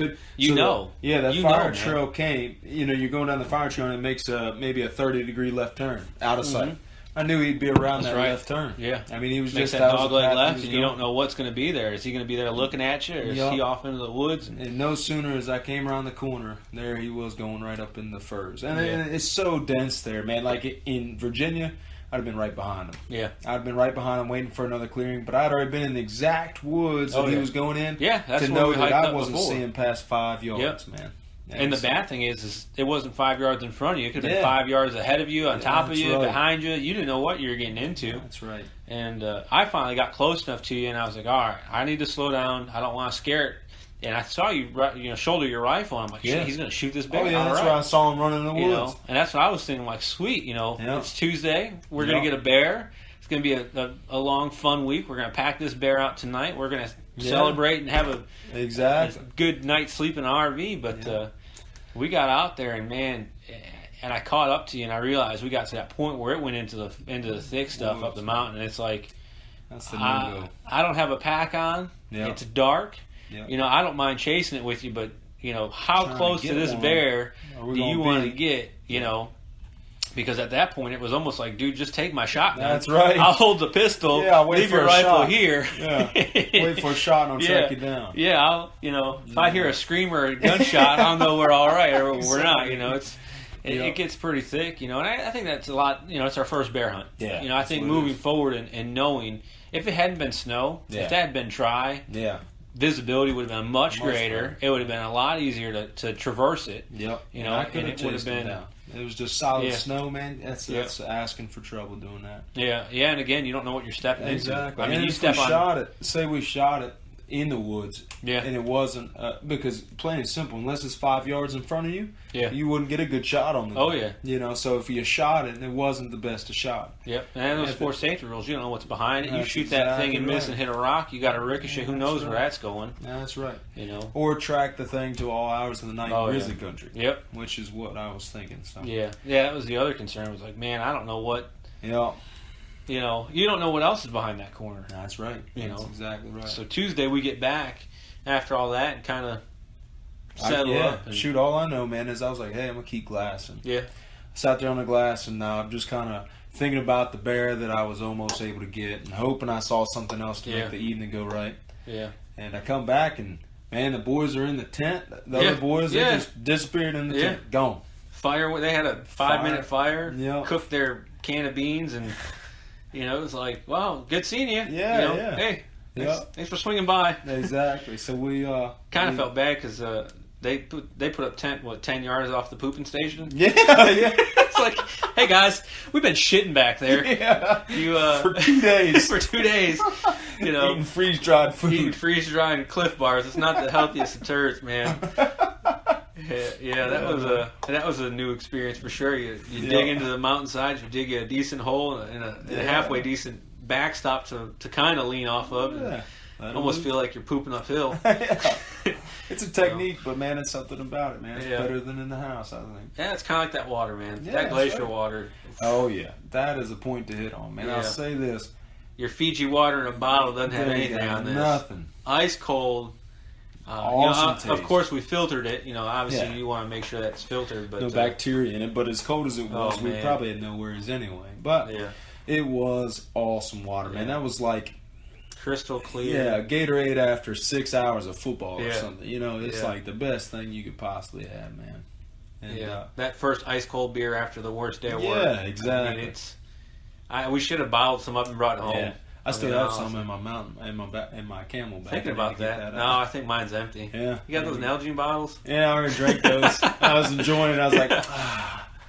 fire trail came. You know, you're going down the fire trail and it makes maybe a 30-degree left turn out of sight. I knew he'd be around that left turn. Yeah, I mean, he was makes just that dogleg left, and you don't know what's going to be there. Is he going to be there looking at you, or is he off into the woods? And no sooner as I came around the corner, there he was going right up in the firs. And it's so dense there, man. Like in Virginia, I'd have been right behind him. Yeah. I'd have been right behind him waiting for another clearing, but I'd already been in the exact woods that he was going in. Yeah, that's to know that I wasn't seeing past 5 yards, man. And the bad thing is it wasn't 5 yards in front of you. It could have been 5 yards ahead of you, on top of you, behind you. You didn't know what you were getting into. That's right. And I finally got close enough to you, and I was like, all right, I need to slow down. I don't want to scare it. And I saw you, shoulder your rifle. And I'm like, shit, he's going to shoot this bear. Oh, yeah, that's why I saw him running in the woods. You know? And that's what I was thinking, like, sweet, it's Tuesday. We're going to get a bear. It's going to be a long, fun week. We're going to pack this bear out tonight. We're going to celebrate and have a good night's sleep in an RV. But we got out there, and, man, and I caught up to you, and I realized we got to that point where it went into the thick stuff up the mountain. And it's like, that's the no-go. I don't have a pack on. Yeah. It's dark. Yep. I don't mind chasing it with you, but how close to this bear do you want to get? Because at that point it was almost like, dude, just take my shotgun. That's right. I'll hold the pistol. Yeah, wait leave for your a rifle shot. here. Yeah, wait for a shot and I'll track you down. Yeah, I'll. If I hear a scream or a gunshot, I'll know we're all right or we're not. It gets pretty thick. And I think that's a lot. It's our first bear hunt. Yeah. I think moving forward and knowing if it hadn't been snow, if that had been dry, visibility would have been much greater. It would have been a lot easier to traverse it. Yep. I could have would have been. It was just solid snow, man. That's asking for trouble doing that. Yeah, and again, you don't know what you're stepping into. Exactly. I mean, you step on. Say we shot it in the woods. Yeah. And it wasn't because plain and simple, unless it's 5 yards in front of you, you wouldn't get a good shot on the Oh yeah. So if you shot it and it wasn't the best of shot. Yep. And those 4 safety rules, you don't know what's behind it. You shoot that thing and miss and hit a rock, you got a ricochet. Who knows where that's going? That's right. Or track the thing to all hours of the night in grizzly country. Yep. Which is what I was thinking. So. Yeah. Yeah. That was the other concern. I was like, man, I don't know what. Yeah. You don't know what else is behind that corner. That's right. That's exactly right. So Tuesday we get back after all that and kind of settle up. And shoot, all I know, man, is I was like, hey, I'm going to keep glassing. Yeah. Sat there on the glass, and I'm just kind of thinking about the bear that I was almost able to get and hoping I saw something else to make the evening go right. Yeah. And I come back, and, man, the boys are in the tent. The other boys, they just disappeared in the tent. Gone. Fire. They had a 5-minute fire. Yeah. Cooked their can of beans, and... it was like, wow, good seeing you. Yeah, Hey, thanks for swinging by. Exactly. So we kind of felt bad because they put up tent 10 yards off the pooping station. Yeah. It's like, hey guys, we've been shitting back there. Yeah. You for 2 days. For 2 days. Eating freeze dried food. Eating freeze dried Cliff Bars. It's not the healthiest of turds, man. Yeah, that was a new experience for sure. You dig into the mountainside, you dig a decent hole and a halfway decent backstop to kind of lean off of. Yeah, almost feel like you're pooping uphill. It's a technique, but man, it's something about it, man. It's Yeah. better than in the house, I think. Yeah, it's kind of like that water, man. Yeah, that that's glacier right. water. Oh yeah, that is a point to hit on, man. Yeah. I'll say this: Your Fiji water in a bottle doesn't have they anything got on this. nothing. Ice cold. Awesome Of taste. course, we filtered it. Obviously, Yeah. you want to make sure that's filtered. But No bacteria in it, but as cold as it was, Oh, we man. probably had no worries anyway. But Yeah, it was awesome water, man. Yeah. That was like, crystal clear. yeah, Gatorade after 6 hours of football or Yeah. something. It's Yeah. like the best thing you could possibly have, man. And, Yeah, that first ice cold beer after the worst day of Yeah, work. exactly. We should have bottled some up and brought it home. Yeah. I still mean, have honestly. some in my mountain, in my camel bag. Thinking I need about to get that. No, out. I think mine's empty. Yeah. You got those Nalgene bottles? Yeah, I already drank those. I was enjoying it. I was like,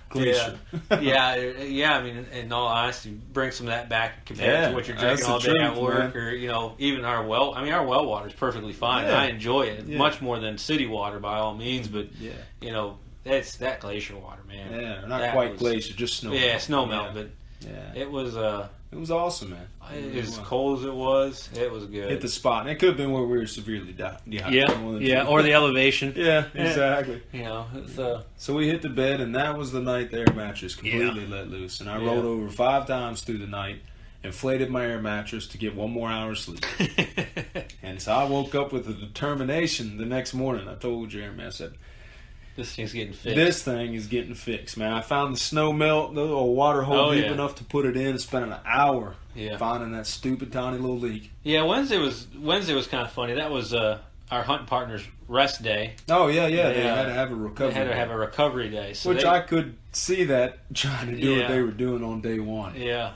glacier. Yeah. I mean, in all honesty, bring some of that back compared Yeah, to what you're that's drinking the all day at truth, work, man. or even our well. I mean, our well water is perfectly fine. Yeah. I enjoy it Yeah. much more than city water by all means. But Yeah. it's that glacier water, man. Yeah, not That quite was- glacier, just snow. Yeah, snow melt, Yeah. but Yeah. it was It was awesome, man. as cold as it was. It was good. Hit the spot. And it could have been where we were severely dehydrated. One of the two. or the elevation. Yeah, exactly. It's So we hit the bed, and that was the night the air mattress completely let loose. And I Yeah. rolled over 5 times through the night, inflated my air mattress to get 1 more hour of sleep. And so I woke up with a determination the next morning. I told Jeremy, I said, this thing's getting fixed. this thing is getting fixed, man. I found the snow melt, the little water hole Oh, deep yeah. enough to put it in, and spent an hour Yeah. finding that stupid tiny little leak. Yeah, Wednesday was kind of funny. That was our hunting partner's rest day. Oh, yeah. They Yeah. had to have a recovery. They had to have a recovery day. So Which I could see that trying to do Yeah. what they were doing on day one. Yeah.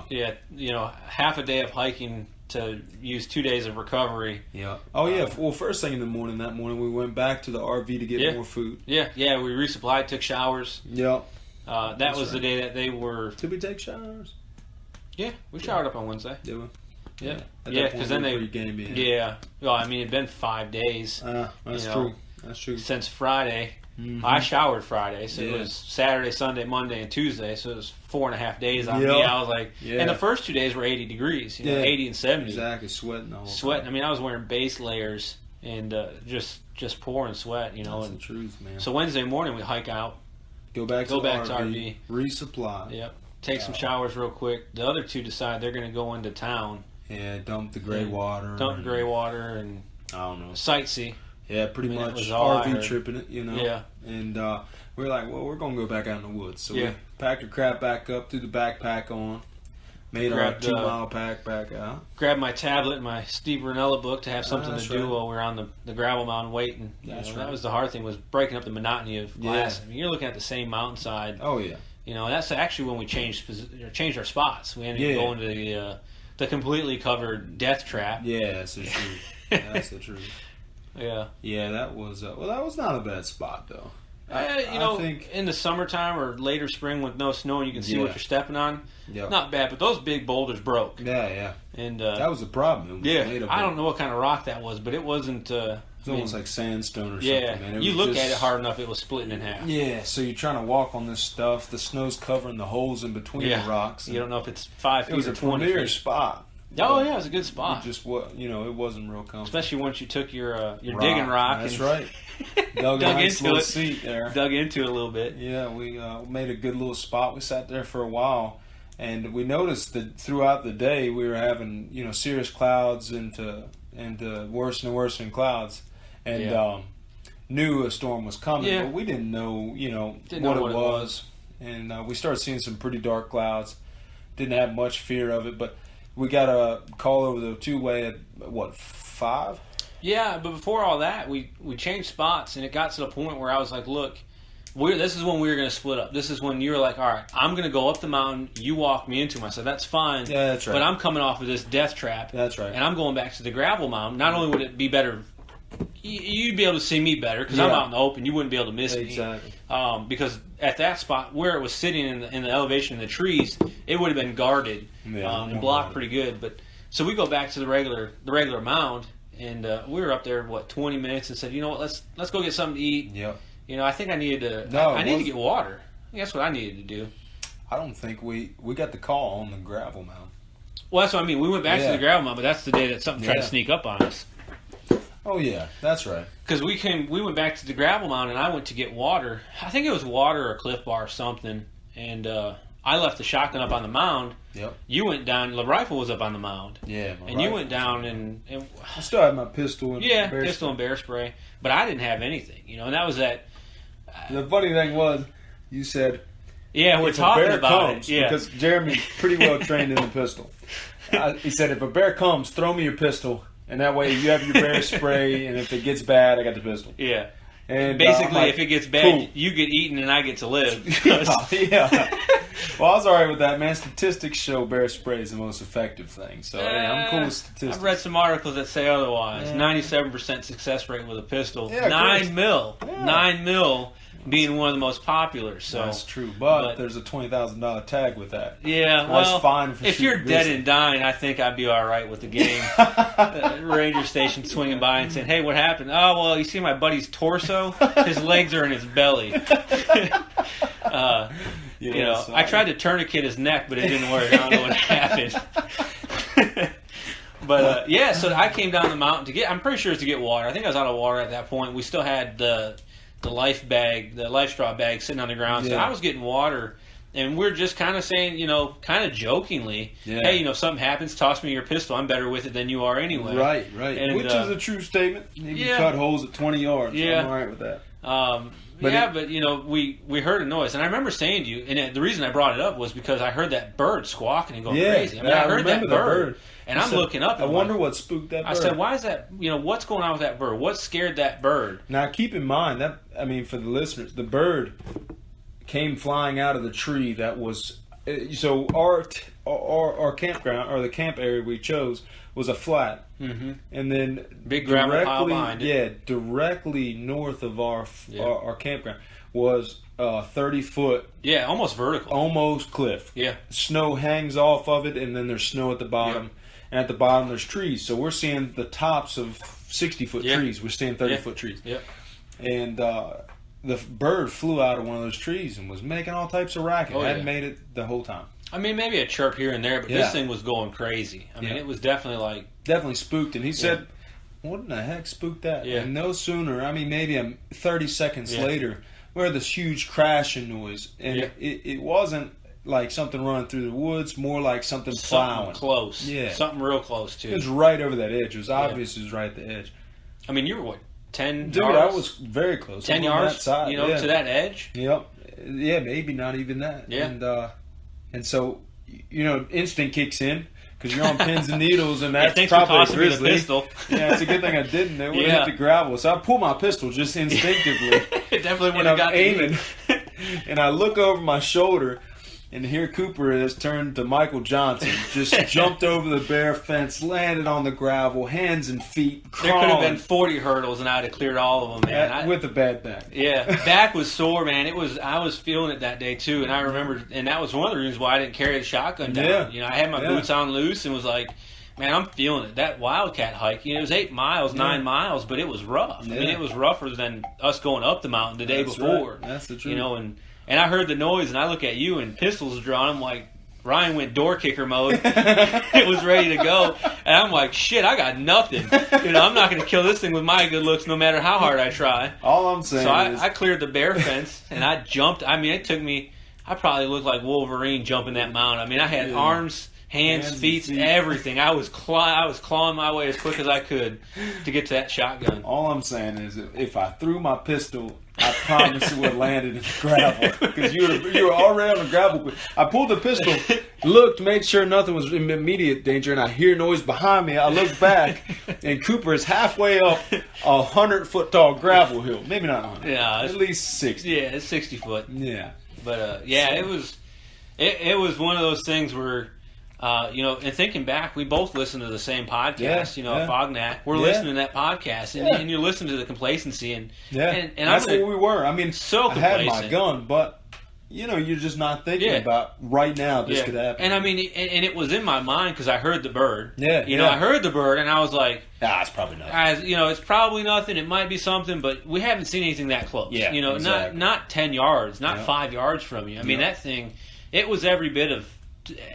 Yeah. Half a day of hiking to use 2 days of recovery. Yeah. Oh, yeah. Well, first thing in the morning, that morning, we went back to the RV to get Yeah. more food. Yeah, we resupplied, took showers. Yeah. That was the day that they were. Did we take showers? Yeah, we showered up on Wednesday. Did we? Yeah, At that yeah, point, because we then were they. pretty game in. Yeah, well, I mean, it'd been 5 days That's You know, true. That's true. since Friday. Mhm. I showered Friday, so it Yeah. was Saturday, Sunday, Monday, and Tuesday. So it was 4.5 days on Yeah. me. I was like, Yeah. and the first 2 days were 80 degrees, Yeah. 80 and 70. Exactly. Sweating the whole Sweating. I time. mean, I was wearing base layers and just pouring sweat, That's the and truth, man. so Wednesday morning we hike out. Go back go to back the to RV, resupply. Yep. Take some showers real quick. The other two decide they're going to go into town, Yeah, dump the gray water. dump and- gray water, and I don't know. sightsee. Yeah, pretty I mean, it much was all I RV heard. tripping it, Yeah. And we were like, well, we're going to go back out in the woods. So Yeah. we packed our crap back up, threw the backpack on, made our Grabbed, 2-mile pack back out. Grabbed my tablet and my Steve Ranella book to have something That's to do right. while we were on the gravel mountain waiting. That's That right. was the hard thing, was breaking up the monotony of Yeah. class. I mean, you're looking at the same mountainside. Oh, yeah. That's actually when we changed our spots. We ended up going to the completely covered death trap. Yeah, that's the truth. That's the truth. Yeah. Yeah, that was, that was not a bad spot, though. I think, in the summertime or later spring with no snow and you can see what Yeah. you're stepping on, yeah. not bad. But those big boulders broke. Yeah. And That was the problem. It was made up I of- don't know what kind of rock that was, but it wasn't. It's almost like sandstone or yeah, something, man. It you was look just- at it hard enough, it was splitting in half. Yeah, so you're trying to walk on this stuff. The snow's covering the holes in between Yeah. the rocks. You don't know if it's 5 It feet was or a 20 premier feet. spot. Oh yeah, it was a good It spot. just what it wasn't real comfortable. Especially once you took your digging rock. That's and right. Dug a nice into little it. seat there. Dug into it a little bit. Yeah, we made a good little spot. We sat there for a while, and we noticed that throughout the day we were having serious clouds into worse and worse in clouds, and Yeah. knew a storm was coming, Yeah. but we didn't know Didn't know what it was. And we started seeing some pretty dark clouds. Didn't have much fear of it, but we got a call over the two-way at 5? Yeah, but before all that, we changed spots, and it got to the point where I was like, look, this is when we were going to split up. This is when you were like, all right, I'm going to go up the mountain. You walk me into them. I said, that's fine. Yeah, that's right. But I'm coming off of this death trap. That's right. And I'm going back to the gravel mountain. Not only would it be better, you'd be able to see me better because I'm Yeah. out in the open. You wouldn't be able to miss Exactly. me. Because at that spot where it was sitting in the elevation of the trees, it would have been guarded Yeah, and blocked pretty good. But so we go back to the regular mound, and we were up there 20 minutes, and said, you know what, let's go get something to eat. Yep. I think I needed to. No, I it needed to wasn't- get water. That's what I needed to do. I don't think we got the call on the gravel mound. Well, that's what I mean. We went back to Yeah. the gravel mound, but that's the day that something tried to Yeah. sneak up on us. Oh yeah, that's right. Because we went back to the gravel mound, and I went to get water. I think it was water or a Cliff Bar or something. And I left the shotgun up on the mound. Yep. You went down. The rifle was up on the mound. Yeah. And you went down and I still had my pistol and bear pistol spray. and bear spray. But I didn't have anything, And that was that. The funny thing was, you said, yeah, we're if talking a bear about comes, it. Yeah. Because Jeremy's pretty well trained in the pistol. He said, if a bear comes, throw me your pistol, and that way you have your bear spray, and if it gets bad, I got the pistol. Yeah. And basically, like, if it gets bad, cool. you get eaten and I get to live. Yeah. Well, I was all right with that, man. Statistics show bear spray is the most effective thing. So, hey, I'm cool with statistics. I've read some articles that say otherwise. 97% success rate with a pistol. Yeah, 9 mil. Yeah. 9 mil being one of the most popular. So that's true, but there's a $20,000 tag with that. Yeah, That's fine for if you're shooting dead grizzly. and dying, I think I'd be all right with the game. Ranger station swinging by and saying, "Hey, what happened?" "Oh, well, you see my buddy's torso? His legs are in his belly." I tried to tourniquet his neck, but it didn't work. I don't know what happened. But so I came down the mountain to get. I'm pretty sure it's to get water. I think I was out of water at that point. We still had the life straw bag sitting on the ground. So I was getting water, and we're just kind of saying, kind of jokingly, "Hey, if something happens, toss me your pistol. I'm better with it than you are anyway." Right. And, which is a true statement. You can cut holes at 20 yards. Yeah. I'm all right with that. But we heard a noise, and I remember saying to you, and the reason I brought it up was because I heard that bird squawking and going crazy. I mean, I heard that bird, and I'm looking up. I wonder what spooked that bird. I said, "Why is that? What's going on with that bird? What scared that bird?" Now, keep in mind that for the listeners, the bird came flying out of the tree that was. So our campground or the camp area we chose was a flat, and then big gravel pile behind it. Yeah, directly north of our campground was 30-foot. Yeah, almost vertical. Almost cliff. Yeah, snow hangs off of it, and then there's snow at the bottom. Yep. And at the bottom there's trees. So we're seeing the tops of 60-foot trees. We're seeing 30-foot trees. Yep. And the bird flew out of one of those trees and was making all types of racket. Hadn't made it the whole time. I mean, maybe a chirp here and there, but this thing was going crazy. I mean, it was definitely definitely spooked. And he said, "What in the heck spooked that?" Yeah. And no sooner, maybe 30 seconds later, we heard this huge crashing noise, and it wasn't like something running through the woods, more like something plowing. Close. Yeah. Something real close, too. It was right over that edge. It was obvious it was right at the edge. I mean, you were, 10 Dude, yards? I was very close. 10 yards, that side, to that edge? Yep. Yeah, maybe not even that. Yeah. And so, instinct kicks in because you're on pins and needles, and that's thanks probably for tossing a grizzly. Me the pistol. Yeah, it's a good thing I didn't. It would have hit the gravel. So I pull my pistol just instinctively. It definitely would have got aiming. And I look over my shoulder, and here Cooper is turned to Michael Johnson. Just jumped over the bear fence, landed on the gravel, hands and feet, crawling. There could have been 40 hurdles, and I'd have cleared all of them, man. With a bad back. Yeah, back was sore, man. I was feeling it that day too, and I remember, and that was one of the reasons why I didn't carry the shotgun down. Yeah. I had my boots on loose and was like, man, I'm feeling it. That Wildcat hike, it was 8 miles, 9 miles, but it was rough. Yeah. I mean, it was rougher than us going up the mountain the day before. Right. That's the truth. And I heard the noise, and I look at you, and pistols drawn. I'm like, Ryan went door kicker mode. It was ready to go. And I'm like, shit, I got nothing. I'm not going to kill this thing with my good looks no matter how hard I try. All I'm saying is... So I cleared the bear fence, and I jumped. I mean, it took me... I probably looked like Wolverine jumping that mountain. I mean, I had arms, hands, feet, everything. I was clawing my way as quick as I could to get to that shotgun. All I'm saying is if I threw my pistol... I promise it would have landed in the gravel because you were already on the gravel. I pulled the pistol, looked, made sure nothing was in immediate danger, and I hear noise behind me. I look back, and Cooper is halfway up a 100-foot tall gravel hill. Maybe not 100. Yeah, at least 60. Yeah, it's 60 foot. Yeah, but it was one of those things where. And thinking back, we both listened to the same podcast, Fognac. We're listening to that podcast, and you're listening to the complacency, and that's where we were. I mean, so I had my gun, but you're just not thinking about right now this could happen. And I mean, and it was in my mind because I heard the bird. Yeah, I heard the bird, and I was like, it's probably nothing. It's probably nothing. It might be something, but we haven't seen anything that close. Yeah, exactly. not 10 yards, not 5 yards from you. I mean, that thing, it was every bit of.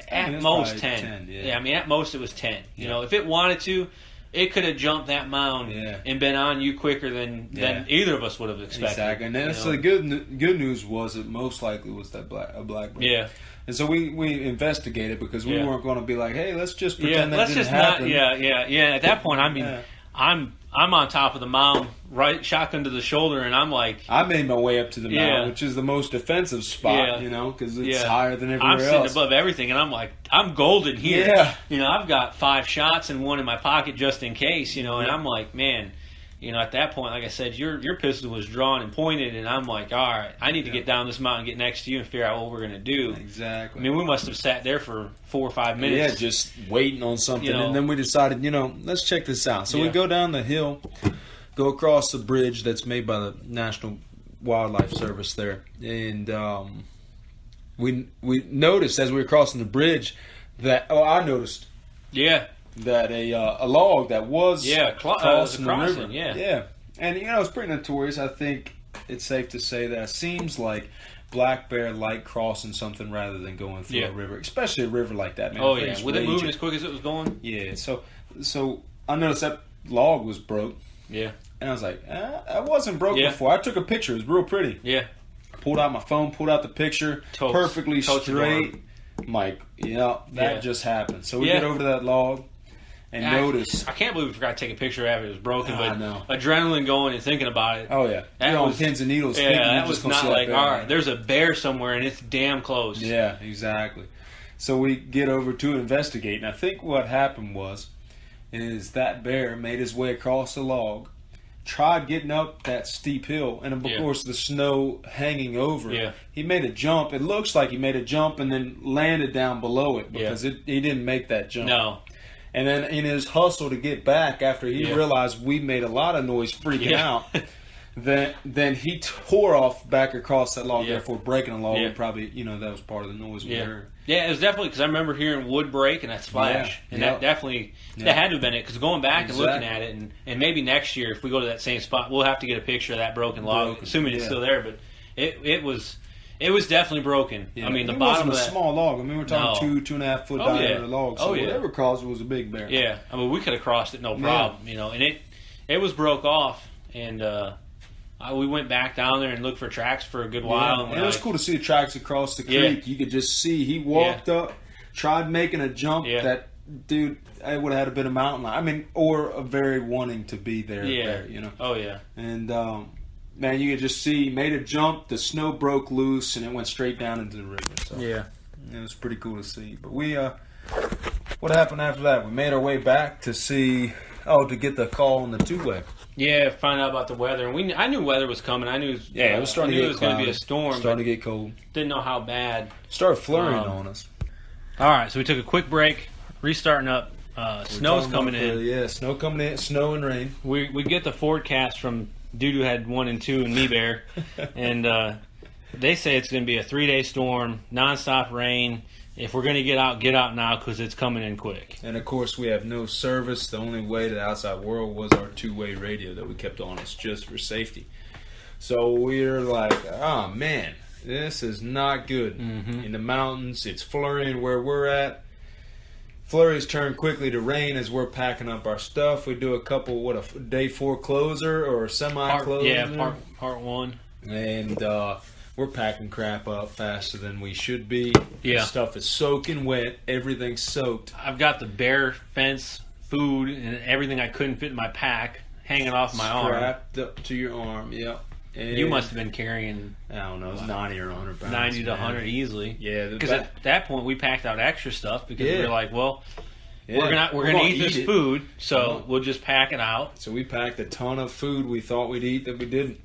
At most 10. Yeah, I mean, at most it was 10. If it wanted to, it could have jumped that mound and been on you quicker than either of us would have expected. Exactly, and that's the good news was it most likely was that a black bear. Yeah. And so we investigated because we weren't going to be like, hey, let's just pretend that didn't just happen. At that point, I mean, I'm on top of the mound, right, shotgun to the shoulder, and I'm like... I made my way up to the mound, which is the most defensive spot, because it's higher than everywhere else. I'm sitting above everything, and I'm like, I'm golden here. Yeah. I've got 5 shots and one in my pocket just in case, and I'm like, man... at that point, like I said, your pistol was drawn and pointed, and I'm like, all right, I need to get down this mountain, get next to you, and figure out what we're going to do. Exactly. I mean, we must have sat there for 4 or 5 minutes. Yeah, just waiting on something. And then we decided, let's check this out. So we go down the hill, go across the bridge that's made by the National Wildlife Service there. And we noticed as we were crossing the bridge that, I noticed. Yeah. That a log that was crossing the river. Yeah. And it's pretty notorious. I think it's safe to say that it seems like black bear like crossing something rather than going through a river, especially a river like that, man. Oh yeah, with it moving as quick as it was going. Yeah. So I noticed that log was broke. Yeah. And I was like, I wasn't broke before. I took a picture. It was real pretty. Yeah. Pulled out my phone, pulled out the picture, perfectly straight. Mike, that just happened. So we get over to that log. And notice. I can't believe we forgot to take a picture after it was broken, but I know. Adrenaline going and thinking about it. Oh, yeah. That was on pins and needles. Yeah, that was not like, all right, there's a bear somewhere and it's damn close. Yeah, exactly. So we get over to investigate. And I think what happened is that bear made his way across the log, tried getting up that steep hill, and of course the snow hanging over. Yeah. He made a jump. It looks like he made a jump and then landed down below it because he didn't make that jump. No. And then in his hustle to get back after he realized we made a lot of noise freaking out, then he tore off back across that log. Therefore, breaking a log, we probably, that was part of the noise we heard. Yeah, it was definitely because I remember hearing wood break and that splash. And that definitely, that had to have been it. Because going back and looking at it, and maybe next year, if we go to that same spot, we'll have to get a picture of that broken log, assuming it's still there. But it was definitely broken. Yeah. I mean, the it bottom wasn't of that. A small log. I mean, we're talking 2.5 foot diameter log. So whatever caused it was a big bear. Yeah, I mean, we could have crossed it no problem, And it was broke off, and we went back down there and looked for tracks for a good while. And it was cool to see the tracks across the creek. You could just see he walked up, tried making a jump that. Dude, it would have had to been a mountain lion. I mean, or a very wanting to be there. Oh yeah. And man, you could just see, made a jump, the snow broke loose, and it went straight down into the river. So it was pretty cool to see. But what happened after that? We made our way back to to get the call on the two-way. Yeah, find out about the weather. And I knew weather was coming. I knew it was starting to get going to be a storm. Starting to get cold. Didn't know how bad. Started flurrying on us. All right, so we took a quick break, restarting up. Snow's coming in. Yeah, snow coming in, snow and rain. We get the forecast from Dudu had 1 and 2 and Me Bear, and they say it's going to be a 3-day storm, nonstop rain. If we're going to get out now because it's coming in quick. And of course, we have no service. The only way to the outside world was our two-way radio that we kept on us just for safety. So we're like, oh man, this is not good. In the mountains, it's flurrying where we're at. Flurries turn quickly to rain as we're packing up our stuff. We do a couple, a day 4 closer or semi-closer? Part 1. And we're packing crap up faster than we should be. Yeah. The stuff is soaking wet. Everything's soaked. I've got the bear fence, food, and everything I couldn't fit in my pack hanging off my arm. Strapped up to your arm, yep. And you must have been carrying, I don't know, it was 90 or 100 pounds. 90 to 100 easily. Yeah. Because at that point, we packed out extra stuff because we were like, well, we're gonna eat this food, so we'll just pack it out. So we packed a ton of food we thought we'd eat that we didn't.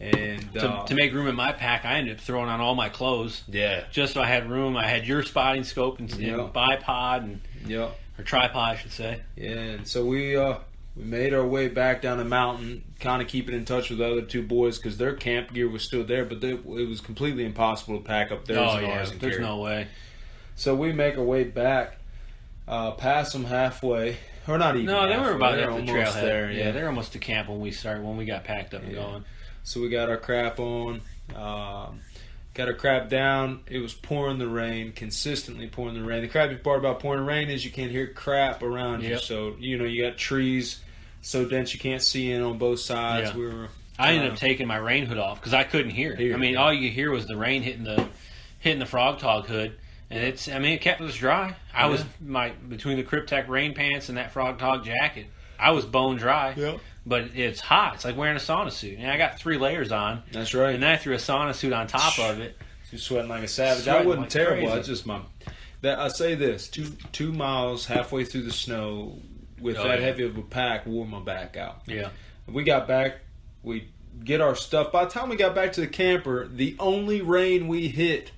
And to make room in my pack, I ended up throwing on all my clothes. Yeah. Just so I had room. I had your spotting scope and bipod or tripod, I should say. Yeah, and so we made our way back down the mountain, kind of keeping in touch with the other 2 boys because their camp gear was still there, but it was completely impossible to pack up theirs and ours and there's carry. No way. So we make our way back, past them halfway, or not even. No, they halfway. were about They're at the almost trailhead. there. Yeah, they're almost to camp when we got packed up and going. So we got our crap on. got our crap down. It was pouring the rain, consistently pouring the rain. The crappy part about pouring the rain is you can't hear crap around you. So, you got trees so dense you can't see in on both sides. Yeah. I ended up taking my rain hood off because I couldn't hear it. I mean, all you hear was the rain hitting the Frog Tog hood. And it kept us dry. I was between the Cryptek rain pants and that Frog Tog jacket, I was bone dry. Yep. But it's hot. It's like wearing a sauna suit. And I got 3 layers on. That's right. And then I threw a sauna suit on top of it. You're sweating like a savage. I wasn't terrible. That's just I say this: 2 miles halfway through the snow with heavy of a pack wore my back out. Yeah. We got back. We get our stuff. By the time we got back to the camper, the only rain we hit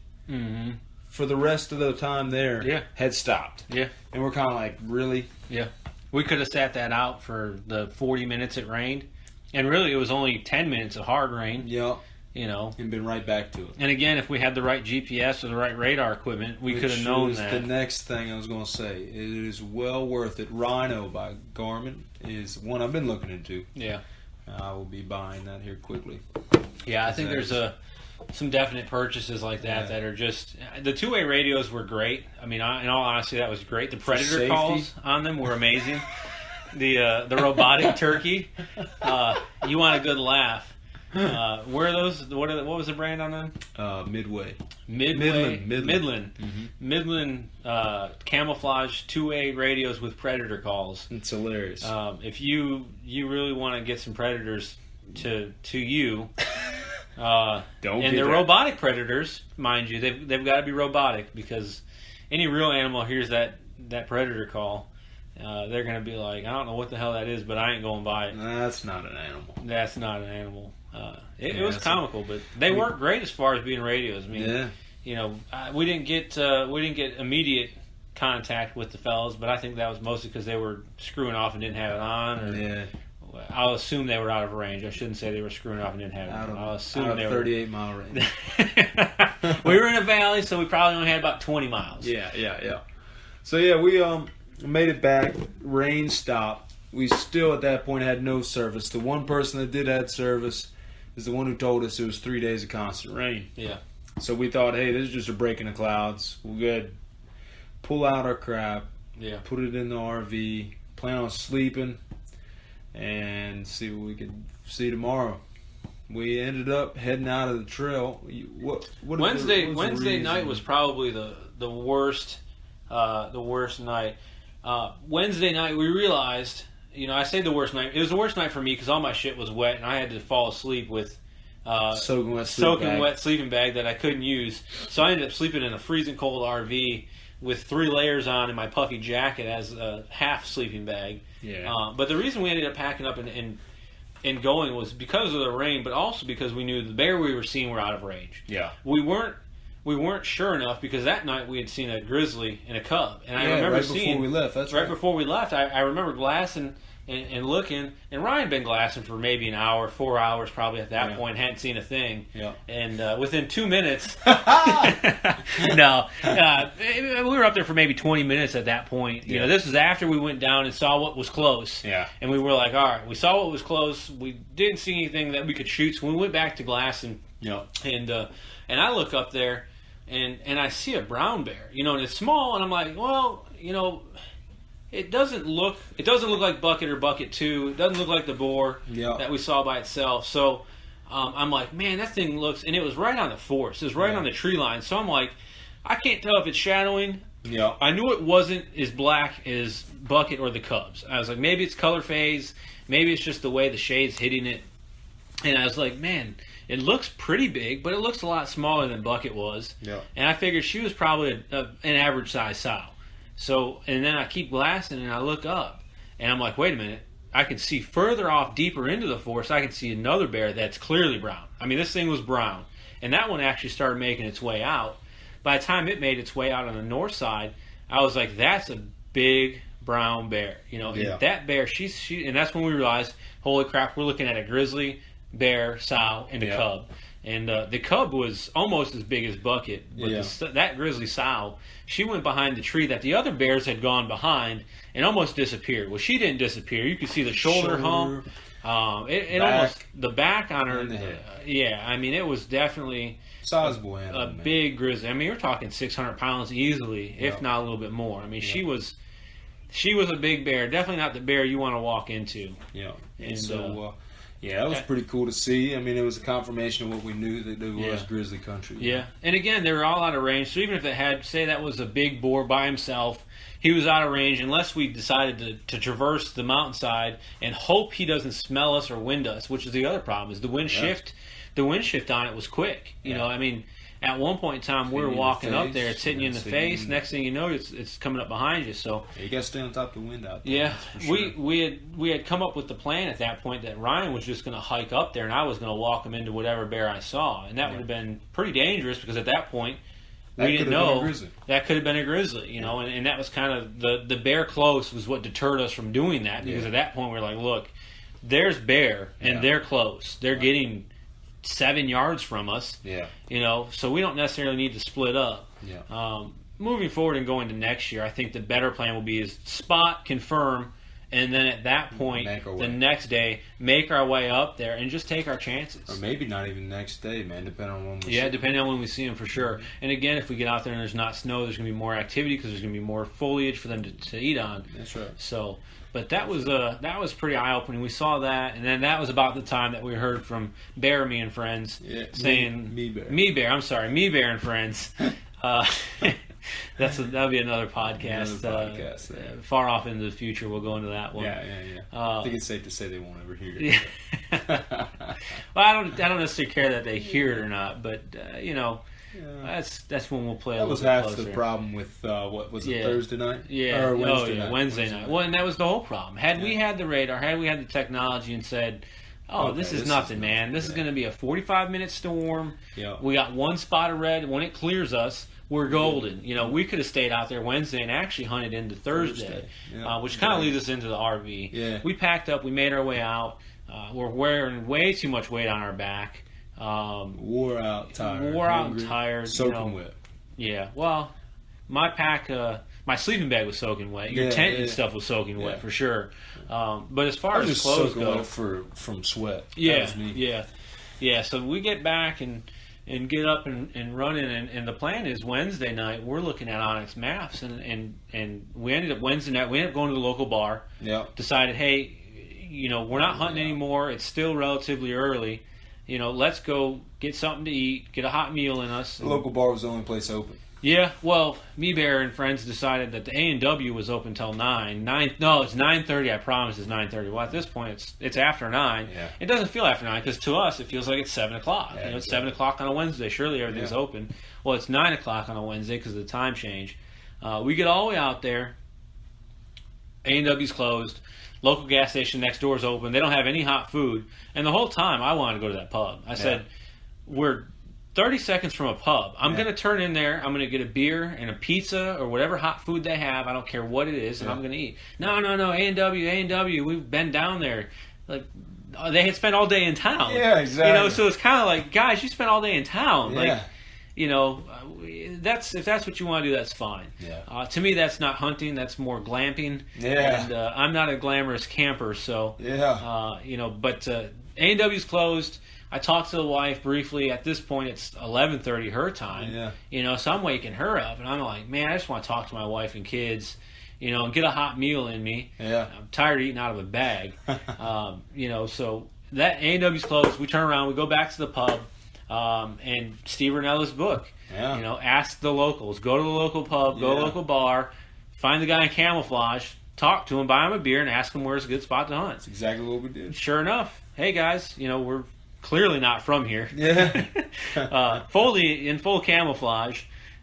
for the rest of the time there had stopped. Yeah. And we're kind of like, really? Yeah. We could have sat that out for the 40 minutes it rained. And really, it was only 10 minutes of hard rain. Yeah. And been right back to it. And again, if we had the right GPS or the right radar equipment, we could have known that. The next thing I was going to say. It is well worth it. Rhino by Garmin is one I've been looking into. Yeah. I will be buying that here quickly. Yeah, I think there's some definite purchases like that that are just... The 2-way radios were great. I mean, in all honesty, that was great. The Predator calls on them were amazing. The robotic turkey. You want a good laugh. Where are those? What was the brand on them? Midway. Midland. Mm-hmm. Midland camouflage 2-way radios with Predator calls. It's hilarious. If you really want to get some Predators to you, they're robotic Predators, mind you. They've got to be robotic because any real animal hears that Predator call. They're going to be like, I don't know what the hell that is, but I ain't going to buy it. That's not an animal. That's not an animal. It was comical, but they worked great as far as being radios. I mean, we didn't get immediate contact with the fellas, but I think that was mostly because they were screwing off and didn't have it on. I'll assume they were out of range. I shouldn't say they were screwing off and didn't have it on. I'll assume they were 38-mile range. We were in a valley, so we probably only had about 20 miles. Yeah. So we made it back. Rain stopped. We still at that point had no service. The one person that did have service is the one who told us it was 3 days of constant rain. Yeah. So we thought, hey, this is just a break in the clouds. We'll go ahead, pull out our crap, put it in the RV, plan on sleeping, and see what we could see tomorrow. We ended up heading out of the trail. Wednesday night was probably the worst night. Wednesday night we realized, I say the worst night. It was the worst night for me because all my shit was wet and I had to fall asleep with soaking wet sleeping bag that I couldn't use. So I ended up sleeping in a freezing cold RV with 3 layers on and my puffy jacket as a half sleeping bag. Yeah. But the reason we ended up packing up and going was because of the rain, but also because we knew the bear we were seeing were out of range. Yeah. We weren't sure enough because that night we had seen a grizzly and a cub, and I remember before we left. That's right. Before we left, I remember glassing and looking, and Ryan had been glassing for maybe an hour, 4 hours probably at that point, hadn't seen a thing. Yeah. And within 2 minutes, we were up there for maybe 20 minutes at that point. You know, this was after we went down and saw what was close. Yeah. And we were like, all right, we saw what was close. We didn't see anything that we could shoot, so we went back to glassing. Yeah. And I look up there. And I see a brown bear, and it's small, and I'm like, well, it doesn't look like Bucket or Bucket 2. It doesn't look like the boar that we saw by itself. So I'm like, man, that thing looks, and it was right on the forest. It was right on the tree line. So I'm like, I can't tell if it's shadowing. Yeah. I knew it wasn't as black as Bucket or the Cubs. I was like, maybe it's color phase. Maybe it's just the way the shade's hitting it. And I was like, man, it looks pretty big, but it looks a lot smaller than Bucket was. Yeah. And I figured she was probably an average size sow. So, and then I keep glassing and I look up and I'm like, wait a minute. I can see further off, deeper into the forest, I can see another bear that's clearly brown. I mean, this thing was brown. And that one actually started making its way out. By the time it made its way out on the north side, I was like, that's a big brown bear. And that bear, she, and that's when we realized, holy crap, we're looking at a grizzly bear, sow, and a cub. And the cub was almost as big as Bucket, but that grizzly sow, she went behind the tree that the other bears had gone behind and almost disappeared. Well, she didn't disappear. You could see the shoulder hump. It almost, the back on her. I mean, it was definitely, Sizable animal, a man. big grizzly. I mean, you're talking 600 pounds easily, if Yeah. not a little bit more. I mean, Yeah. she was a big bear. Definitely not the bear you want to walk into. Yeah. And So, yeah, that was pretty cool to see. I mean, it was a confirmation of what we knew that there was grizzly country. Yeah, and again, they were all out of range. So even if it had, say, that was a big boar by himself, he was out of range unless we decided to traverse the mountainside and hope he doesn't smell us or wind us, which is the other problem. Is the wind shift? The wind shift on it was quick. You know, I mean, at one point in time, we were walking up there, it's hitting you in the face. Next thing you know, it's coming up behind you. So you got to stay on top of the wind out there. yeah, that's for sure. we had come up with the plan at that point that Ryan was just going to hike up there and I was going to walk him into whatever bear I saw, and that would have been pretty dangerous because at that point we didn't know that could have been a grizzly, you know, and that was kind of the bear close was what deterred us from doing that because at that point we were like, look, there's bear and they're close, they're getting 7 yards from us, you know, so we don't necessarily need to split up. Moving forward and going to next year, I think the better plan will be is spot, confirm, and then at that point, the next day, make our way up there and just take our chances. Or maybe not even next day, man, depending on when we see them. Depending on when we see them for sure. And again, if we get out there and there's not snow, there's going to be more activity because there's going to be more foliage for them to eat on. That's right. So, but that was pretty eye-opening. We saw that, and then that was about the time that we heard from Bear, Me and Friends saying... Me Bear. Me Bear, I'm sorry. Me Bear and Friends. That'll be another podcast. Far off into the future, we'll go into that one. I think it's safe to say they won't ever hear it. Well, I don't necessarily care that they hear it or not, but you know, that's when we'll play. That a was little half bit closer. the problem with what was it, Thursday night? Or Wednesday night. Well, and that was the whole problem. Had we had the radar, had we had the technology, and said, this is nothing, man. This is going to be a 45-minute storm. We got one spot of red. When it clears us, we're golden. You know, we could have stayed out there Wednesday and actually hunted into Thursday. Which kind of leads us into the RV. We packed up. We made our way out. We're wearing way too much weight on our back. Wore out, tired. And tired. Soaking wet. Yeah. Well, my pack, my sleeping bag was soaking wet. Your tent and stuff was soaking wet for sure. But as far as clothes go, from sweat. Yeah. So we get back and get up and running, and the plan is Wednesday night we're looking at Onyx maps, and we ended up Wednesday night we ended up going to the local bar. Decided, hey, you know, we're not hunting anymore. It's still relatively early. You know, let's go get something to eat, get a hot meal in us. The local bar was the only place open. Yeah, well, Me Bear and Friends decided that the A&W was open till 9. No, it's 9:30. I promise it's 9:30. Well, at this point, it's after 9. It doesn't feel after 9 because to us it feels like it's 7 o'clock. You know, it's 7 o'clock on a Wednesday. Surely everything's open. Well, it's 9 o'clock on a Wednesday because of the time change. We get all the way out there. A&W's closed. Local gas station next door is open. They don't have any hot food. And the whole time I wanted to go to that pub. I said, we're 30 seconds from a pub. I'm going to turn in there. I'm going to get a beer and a pizza or whatever hot food they have. I don't care what it is, and I'm going to eat. No, A&W. We've been down there. Like, they had spent all day in town. Yeah, exactly. You know, so it's kind of like, guys, you spent all day in town. Like, you know, if that's what you want to do, that's fine. To me, that's not hunting. That's more glamping. And I'm not a glamorous camper, so you know. But A&W's closed. I talked to the wife briefly. At this point, it's 11:30 her time. You know, so I'm waking her up, and I'm like, man, I just want to talk to my wife and kids. You know, and get a hot meal in me. I'm tired of eating out of a bag. You know, so that A&W's closed. We turn around. We go back to the pub. And Steve Rinella's book. You know, ask the locals. Go to the local pub. Go to the local bar. Find the guy in camouflage. Talk to him. Buy him a beer and ask him where's a good spot to hunt. That's exactly what we did. Sure enough. Hey guys, you know, we're clearly not from here. Fully in full camouflage.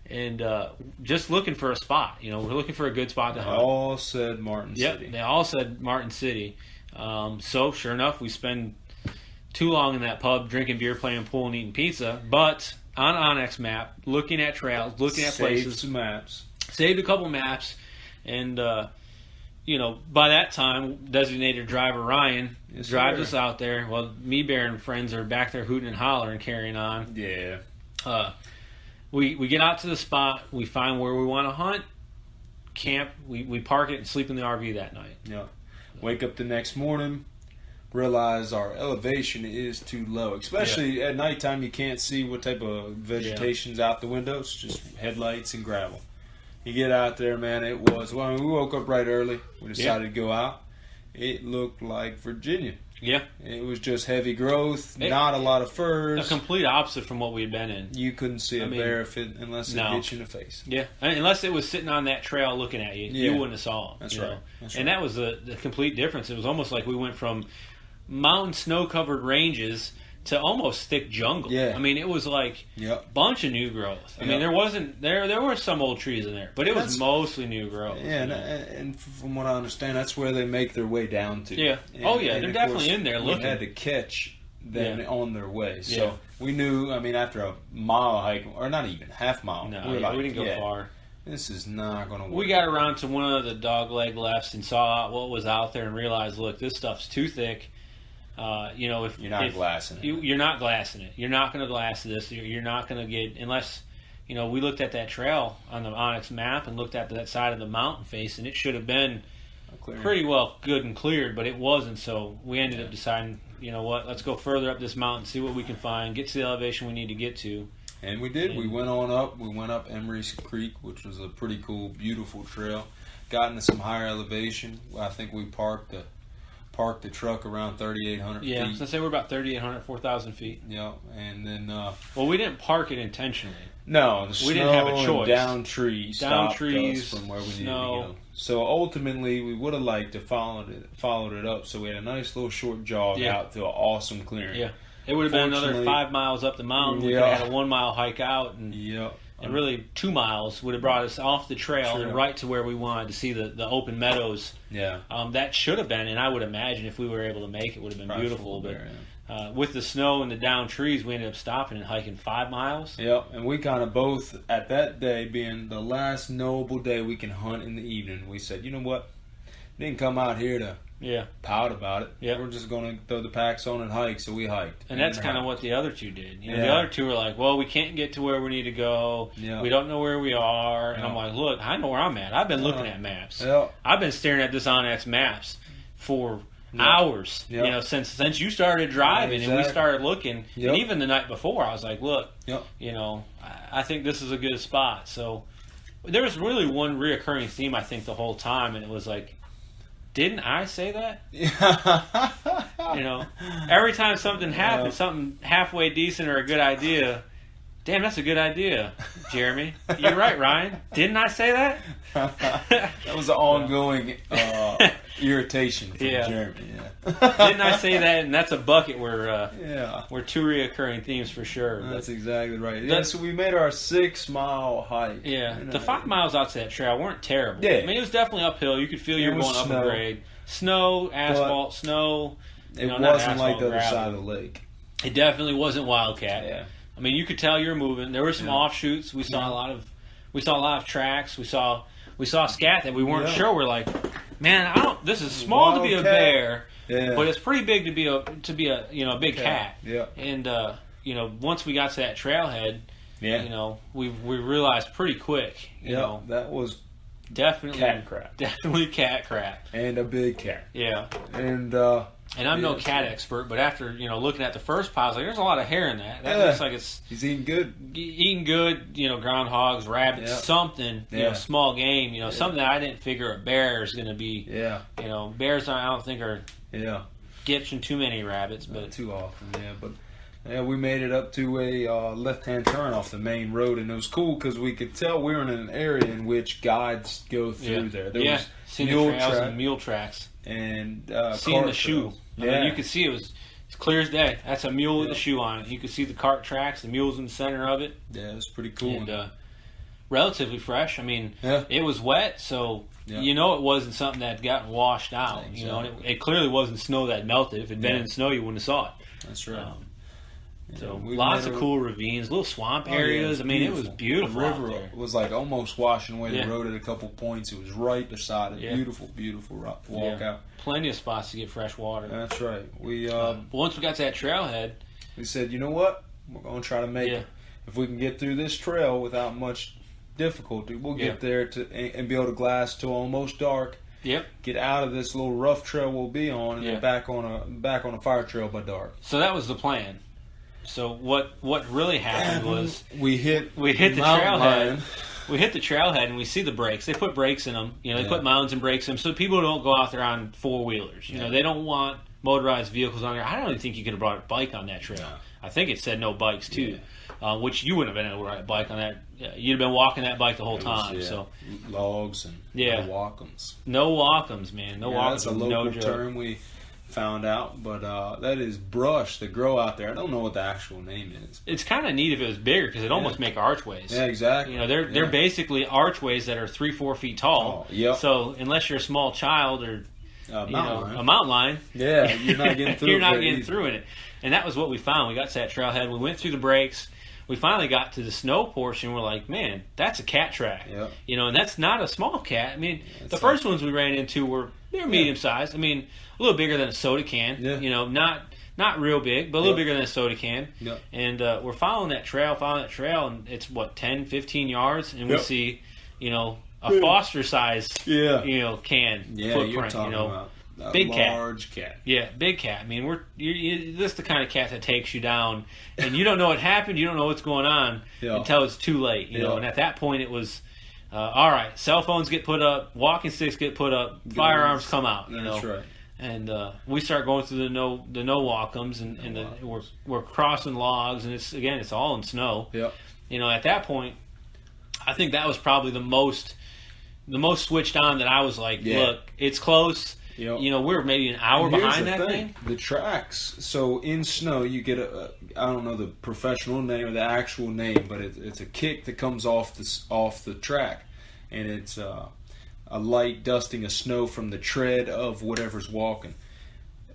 And just looking for a spot. You know, we're looking for a good spot to hunt. They all said Martin City. They all said Martin City. So sure enough, we spend too long in that pub drinking beer, playing pool, and eating pizza. But on Onyx map, looking at trails, looking at places. Saved some maps. Saved a couple maps. And, you know, by that time, designated driver Ryan drives us out there. Well, Me Bear and Friends are back there hooting and hollering, carrying on. We get out to the spot. We find where we want to hunt. Camp. We park it and sleep in the RV that night. Wake up the next morning. realize our elevation is too low. Especially at nighttime, you can't see what type of vegetation's out the windows, just headlights and gravel. You get out there, man, it was, well, we woke up right early. We decided to go out. It looked like Virginia. Yeah. It was just heavy growth, not a lot of firs. A complete opposite from what we had been in. You couldn't see a bear unless it hit you in the face. Yeah. Unless it was sitting on that trail looking at you. You wouldn't have saw it. That's right. And that was the complete difference. It was almost like we went from mountain snow-covered ranges to almost thick jungle. Yeah. I mean, it was like a bunch of new growth. I mean, there were some old trees in there, but it was mostly new growth. Yeah, and from what I understand, that's where they make their way down to. Yeah. And they're definitely in there looking. We had to catch them on their way. So we knew, I mean, after a mile hike, or not even half mile. No, we didn't go far. This is not going to work. We got around to one of the dogleg lefts and saw what was out there and realized, look, this stuff's too thick. If you're not glassing it, you're not glassing it. You're not going to glass this. You're not going to get unless we looked at that trail on the Onyx map and looked at that side of the mountain face, and it should have been pretty well good and cleared, but it wasn't. So we ended up deciding, you know what, let's go further up this mountain, see what we can find, get to the elevation we need to get to. And we did. We went on up. We went up Emery's Creek, which was a pretty cool, beautiful trail. Got into some higher elevation. I think we parked the truck around 3,800 feet. Yeah, so say we're about 3,800, 4,000 feet. Yeah, and then... well, we didn't park it intentionally. No, we didn't have a choice. Down trees stopped us from where we needed to go. So ultimately, we would have liked to followed it up, so we had a nice little short jog out to an awesome clearing. Yeah, it would have been another 5 miles up the mountain. We could have had a 1 mile hike out, and really 2 miles would have brought us off the trail and right to where we wanted to see the open meadows. Yeah, that should have been, and I would imagine if we were able to make it, would have been beautiful. But with the snow and the down trees, we ended up stopping and hiking 5 miles. Yep, and we kind of both, at that day being the last knowable day we can hunt in the evening, we said, you know what, didn't come out here to pout about it. Yeah, we're just going to throw the packs on and hike, so we hiked. And that's kind of what the other two did. The other two were like, well, we can't get to where we need to go. We don't know where we are. And I'm like, look, I know where I'm at. I've been looking at maps. I've been staring at this Onyx maps for hours, since you started driving and we started looking. And even the night before, I was like, look, I think this is a good spot. So there was really one reoccurring theme, I think, the whole time, and it was like, didn't I say that? Every time something happened, something halfway decent or a good idea, damn, that's a good idea, Jeremy. You're right, Ryan. Didn't I say that? That was an ongoing irritation from Jeremy. Didn't I say that? And that's a bucket where two reoccurring themes for sure. That's exactly right. So we made our 6 mile hike. Yeah, the 5 miles out to that trail weren't terrible. Yeah. I mean, it was definitely uphill. You could feel you were going up a grade. Snow, asphalt, snow. It wasn't like the other side of the lake. It definitely wasn't Wildcat. Yeah. I mean, you could tell you're moving. There were some offshoots. We saw a lot of tracks. We saw scat that we weren't sure. We're like, man, this is small to be a bear, but it's pretty big to be a big cat. Yeah. And once we got to that trailhead, we realized pretty quick. That was definitely cat crap. Definitely cat crap. And a big cat. Yeah. And I'm no cat expert, but after looking at the first pile, I was like, there's a lot of hair in that. That looks like he's eating good. Eating good, groundhogs, rabbits, something, small game, something that I didn't figure a bear is going to be. Yeah. Bears I don't think are getting too many rabbits, but not too often. Yeah, but we made it up to a left-hand turn off the main road, and it was cool because we could tell we were in an area in which guides go through there. There was seen the trails and mule tracks. And seeing the shoe. I mean, you could see it was clear as day. That's a mule with a shoe on it. You could see the cart tracks. The mule's in the center of it. Yeah, it was pretty cool. And relatively fresh. I mean, it was wet, so it wasn't something that had gotten washed out. Exactly. And it clearly wasn't snow that melted. If it had been in snow, you wouldn't have saw it. That's right. So lots of cool ravines, little swamp areas. I mean, it was beautiful. The river was like almost washing away the road at a couple points. It was right beside it. Beautiful, beautiful walk out. Plenty of spots to get fresh water. That's right. Once we got to that trailhead, we said, you know what? We're going to try to make it. If we can get through this trail without much difficulty, we'll get there and be able to glass till almost dark. Yep. Get out of this little rough trail we'll be on, and then back on a fire trail by dark. So that was the plan. So what really happened was we hit the trailhead. We hit the trailhead and we see the brakes. They put brakes in them. They put mounds and brakes in them so people don't go out there on four-wheelers. They don't want motorized vehicles on there. I don't even think you could have brought a bike on that trail. No. I think it said no bikes too, which you wouldn't have been able to ride a bike on that. You'd have been walking that bike the whole time. So logs and no walkums. No walkums, man. No walkums. That's a local term we found out, but that is brush that grow out there. I don't know what the actual name is. It's kind of neat if it was bigger because it almost make archways. Yeah, exactly. They're basically archways that are 3-4 feet tall. Yep. So unless you're a small child or a mountain lion, you're not getting through. You're not getting through in it. And that was what we found. We got to that trailhead. We went through the breaks. We finally got to the snow portion. We're like, man, that's a cat track. Yep. And that's not a small cat. I mean, the first ones we ran into they're medium sized. I mean, a little bigger than a soda can. Yeah. Not real big, but a little bigger than a soda can. Yep. And we're following that trail, and it's 10, 15 yards, and we see, a Foster size, can footprint. You're talking about a big large cat. Yeah, big cat. I mean, this is the kind of cat that takes you down, and you don't know what happened. You don't know what's going on until it's too late. And at that point, it was all right. Cell phones get put up, walking sticks get put up, firearms come out. That's right. And we start going through the no walkums, and we're crossing logs, and it's all in snow. Yep. At that point, I think that was probably the most switched on that I was like, look, it's close. We're maybe an hour behind that thing. The tracks. So in snow, you get I don't know the professional name or the actual name, but it's a kick that comes off the track, and it's a light dusting of snow from the tread of whatever's walking.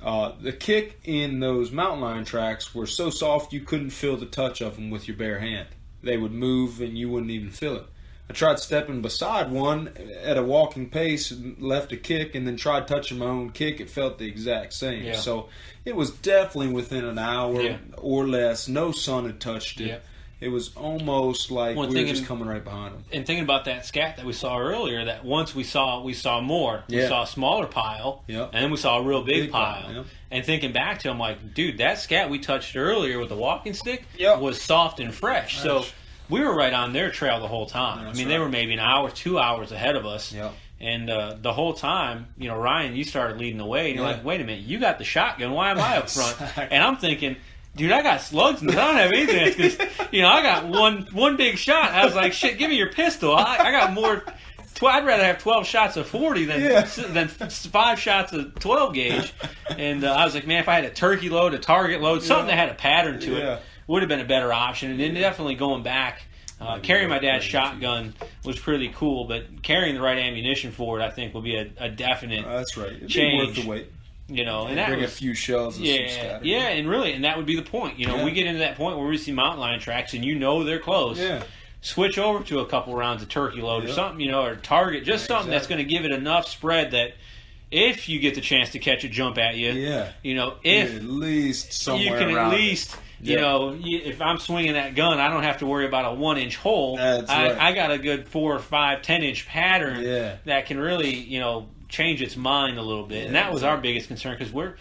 The kick in those mountain lion tracks were so soft you couldn't feel the touch of them with your bare hand. They would move and you wouldn't even feel it. I tried stepping beside one at a walking pace, left a kick, and then tried touching my own kick. It felt the exact same. Yeah. So it was definitely within an hour or less. No sun had touched it. Yeah. It was almost like we were just coming right behind them. And thinking about that scat that we saw earlier, that once we saw more. We saw a smaller pile, and then we saw a real big pile. Yep. And thinking back to him, like, dude, that scat we touched earlier with the walking stick was soft and fresh. So we were right on their trail the whole time. They were maybe an hour, 2 hours ahead of us. Yep. And the whole time, Ryan, you started leading the way. And you're like, wait a minute, you got the shotgun. Why am I up front? And I'm thinking, dude, I got slugs and I don't have anything. Because, I got one big shot. I was like, shit, give me your pistol. I got more. I'd rather have 12 shots of 40 than 5 shots of 12 gauge. And I was like, man, if I had a turkey load, a target load, something that had a pattern to it, would have been a better option. And then definitely going back, carrying my dad's shotgun was pretty cool, but carrying the right ammunition for it, I think, will be a definite that's right. It'd change. Be worth the wait. And that bring was, a few shells. And some scatter. and that would be the point. We get into that point where we see mountain lion tracks, and they're close. Yeah. Switch over to a couple rounds of turkey load or something, or target, just something that's going to give it enough spread that if you get the chance to catch it, jump at you. Yeah. If at least somewhere you can around at least. If I'm swinging that gun, I don't have to worry about a 1-inch hole. That's right. I got a good 4 or 5, 10-inch pattern that can really, change its mind a little bit. And that was our biggest concern because we're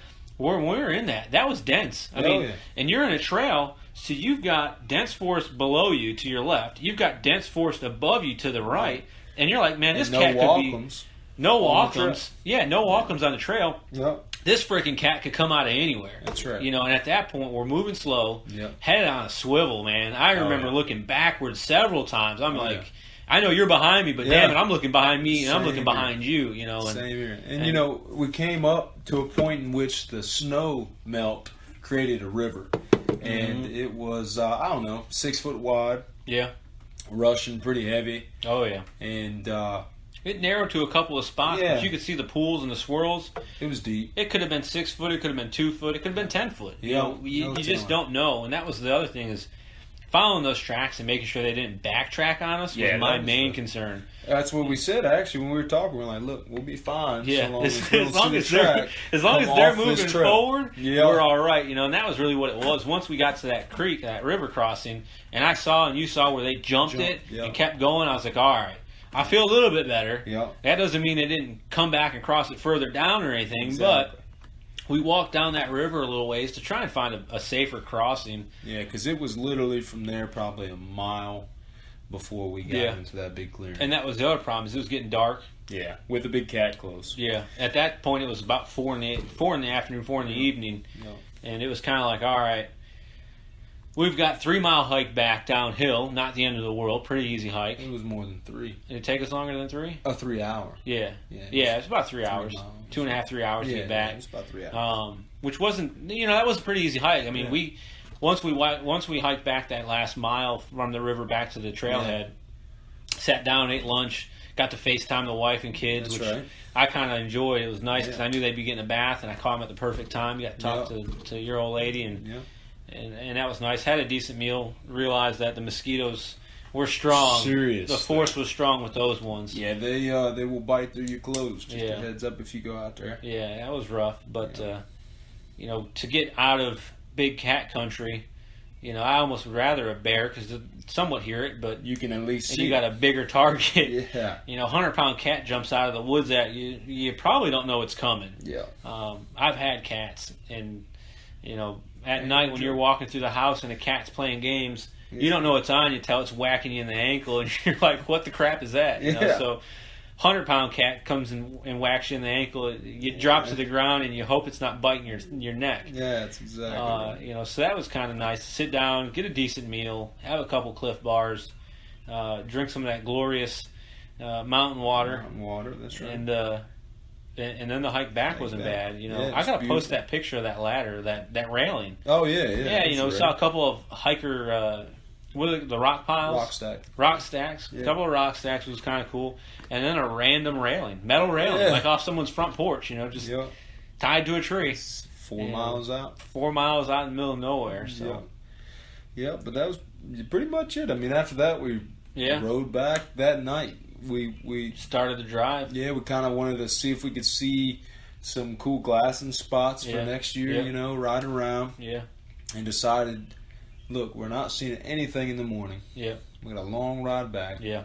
in that was dense. I mean, and you're in a trail, so you've got dense forest below you to your left. You've got dense forest above you to the right, and you're like, man, this cat could be no walkums. Yeah, no walkums on the trail. Yep. This freaking cat could come out of anywhere. That's right. And at that point, we're moving slow, headed on a swivel, man. I remember looking backwards several times. I'm like, I know you're behind me, but damn it, I'm looking behind me, and I'm looking behind you, And, same here. And, we came up to a point in which the snow melt created a river. And it was, 6 foot wide. Yeah. Rushing pretty heavy. Oh, yeah. And it narrowed to a couple of spots, but you could see the pools and the swirls. It was deep. It could have been 6 foot. It could have been 2 foot. It could have been 10 foot. You just don't know. And that was the other thing is following those tracks and making sure they didn't backtrack on us was my main concern. That's what we said actually when we were talking. We were like, "Look, we'll be fine so long as they're moving forward, we're all right." And that was really what it was. Once we got to that creek, that river crossing, and I saw and you saw where they jumped it and kept going, I was like, "All right, I feel a little bit better. Yep. That doesn't mean they didn't come back and cross it further down or anything, Exactly. but we walked down that river a little ways to try and find a safer crossing. Yeah, because it was literally from there probably a mile before we got into that big clearing. And that was the other problem, is it was getting dark. Yeah, with the big cat close. Yeah. At that point, it was about 4 in the afternoon, 4 in the evening. Yep. And it was kind of like, all right, we've got 3-mile hike back downhill, not the end of the world, pretty easy hike. It was more than 3. Did it take us longer than 3? 3 hour. Yeah. Yeah, It's about 3 hours. miles. 2.5, 3 hours to get back. Yeah, it was about 3 hours. Which wasn't, that was a pretty easy hike. I mean, once we hiked back that last mile from the river back to the trailhead, sat down, ate lunch, got to FaceTime the wife and kids, That's which right. I kind of enjoyed. It was nice because I knew they'd be getting a bath, and I caught them at the perfect time. You got to talk to your old lady, and that was nice. Had a decent meal. Realized that the mosquitoes were strong. Serious. The force was strong with those ones. Yeah, they will bite through your clothes. Just Yeah. a heads up if you go out there. Yeah, that was rough. But to get out of big cat country, I almost would rather a bear because somewhat hear it, but You can at least and see you got a bigger target. Yeah. 100-pound cat jumps out of the woods at you. You probably don't know it's coming. Yeah. I've had cats, and at night when you're walking through the house and a cat's playing games, you don't know it's on you till it's whacking you in the ankle, and you're like, "What the crap is that?" So, 100-pound cat comes and whacks you in the ankle. You drop to the ground, and you hope it's not biting your neck. Yeah, that's exactly right. So that was kind of nice to sit down, get a decent meal, have a couple Cliff Bars, drink some of that glorious mountain water. Mountain water, that's right. And then the hike back wasn't bad. I gotta beautiful. post that picture of that ladder, that railing. Oh, yeah. Yeah, that's saw right. a couple of hiker, what are the rock piles? Rock stacks. Yeah. A couple of rock stacks was kind of cool. And then a random railing, metal railing, Yeah. like off someone's front porch, just tied to a tree. 4 miles out. 4 miles out in the middle of nowhere. So. Yeah, but that was pretty much it. I mean, after that, we rode back that night. We Started the drive. Yeah, we kind of wanted to see if we could see some cool glassing spots for next year, ride around. Yeah. And decided, look, we're not seeing anything in the morning. Yeah. We got a long ride back. Yeah.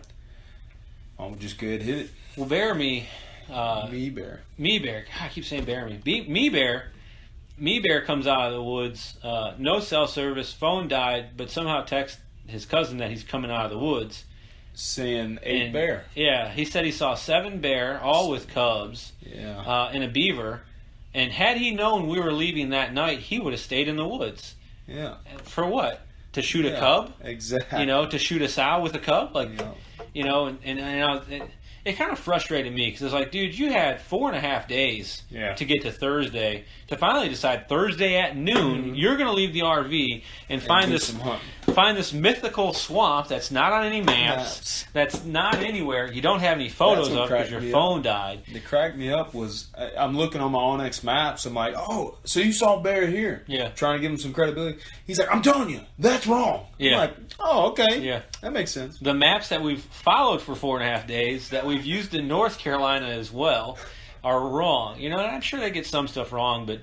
I'll just go ahead and hit it. Well, Bear Me. Me Bear. God, I keep saying Bear Me. Me Bear comes out of the woods. No cell service. Phone died, but somehow texts his cousin that he's coming out of the woods. Saying 8 bear. Yeah, he said he saw 7 bear, all with cubs. Yeah. And a beaver. And had he known we were leaving that night, he would have stayed in the woods. Yeah. For what? To shoot a cub? Exactly. To shoot a sow with a cub? Like, Yeah. it kind of frustrated me because it's like, dude, you had 4.5 days to get to Thursday to finally decide Thursday at noon you're going to leave the RV and find this mythical swamp that's not on any maps, that's not anywhere. You don't have any photos of because your phone died. What cracked me up was I'm looking on my Onyx maps. I'm like, oh, so you saw a bear here? Yeah. Trying to give him some credibility. He's like, I'm telling you, that's wrong. Yeah. I'm like, oh, okay. Yeah. That makes sense. The maps that we've followed for 4.5 days that we've used in North Carolina as well are wrong. And I'm sure they get some stuff wrong, but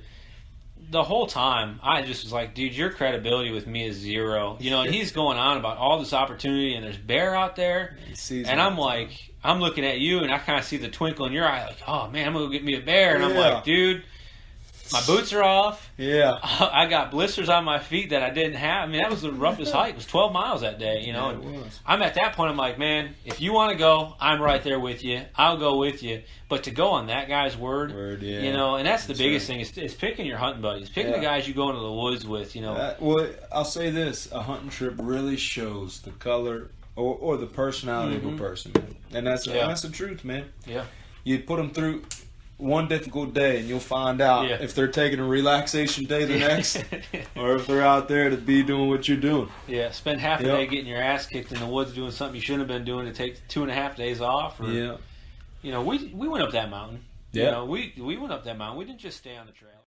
the whole time I just was like, dude, your credibility with me is zero. And he's going on about all this opportunity and there's bear out there. And I'm like, I'm looking at you and I kind of see the twinkle in your eye like, oh man, I'm going to go get me a bear. And I'm like, dude, my boots are off. Yeah. I got blisters on my feet that I didn't have. I mean, that was the roughest hike. It was 12 miles that day, Yeah, it was. I'm at that point, I'm like, man, if you want to go, I'm right there with you. I'll go with you. But to go on that guy's word, and that's the biggest thing, is picking your hunting buddies. Picking the guys you go into the woods with, Well, I'll say this. A hunting trip really shows the color or the personality of a person. And that's the truth, man. Yeah. You put them through one difficult day and you'll find out if they're taking a relaxation day the next or if they're out there to be doing what you're doing. Yeah, spend half a day getting your ass kicked in the woods doing something you shouldn't have been doing to take 2.5 days off. Or, we went up that mountain. Yeah. We went up that mountain. We didn't just stay on the trail.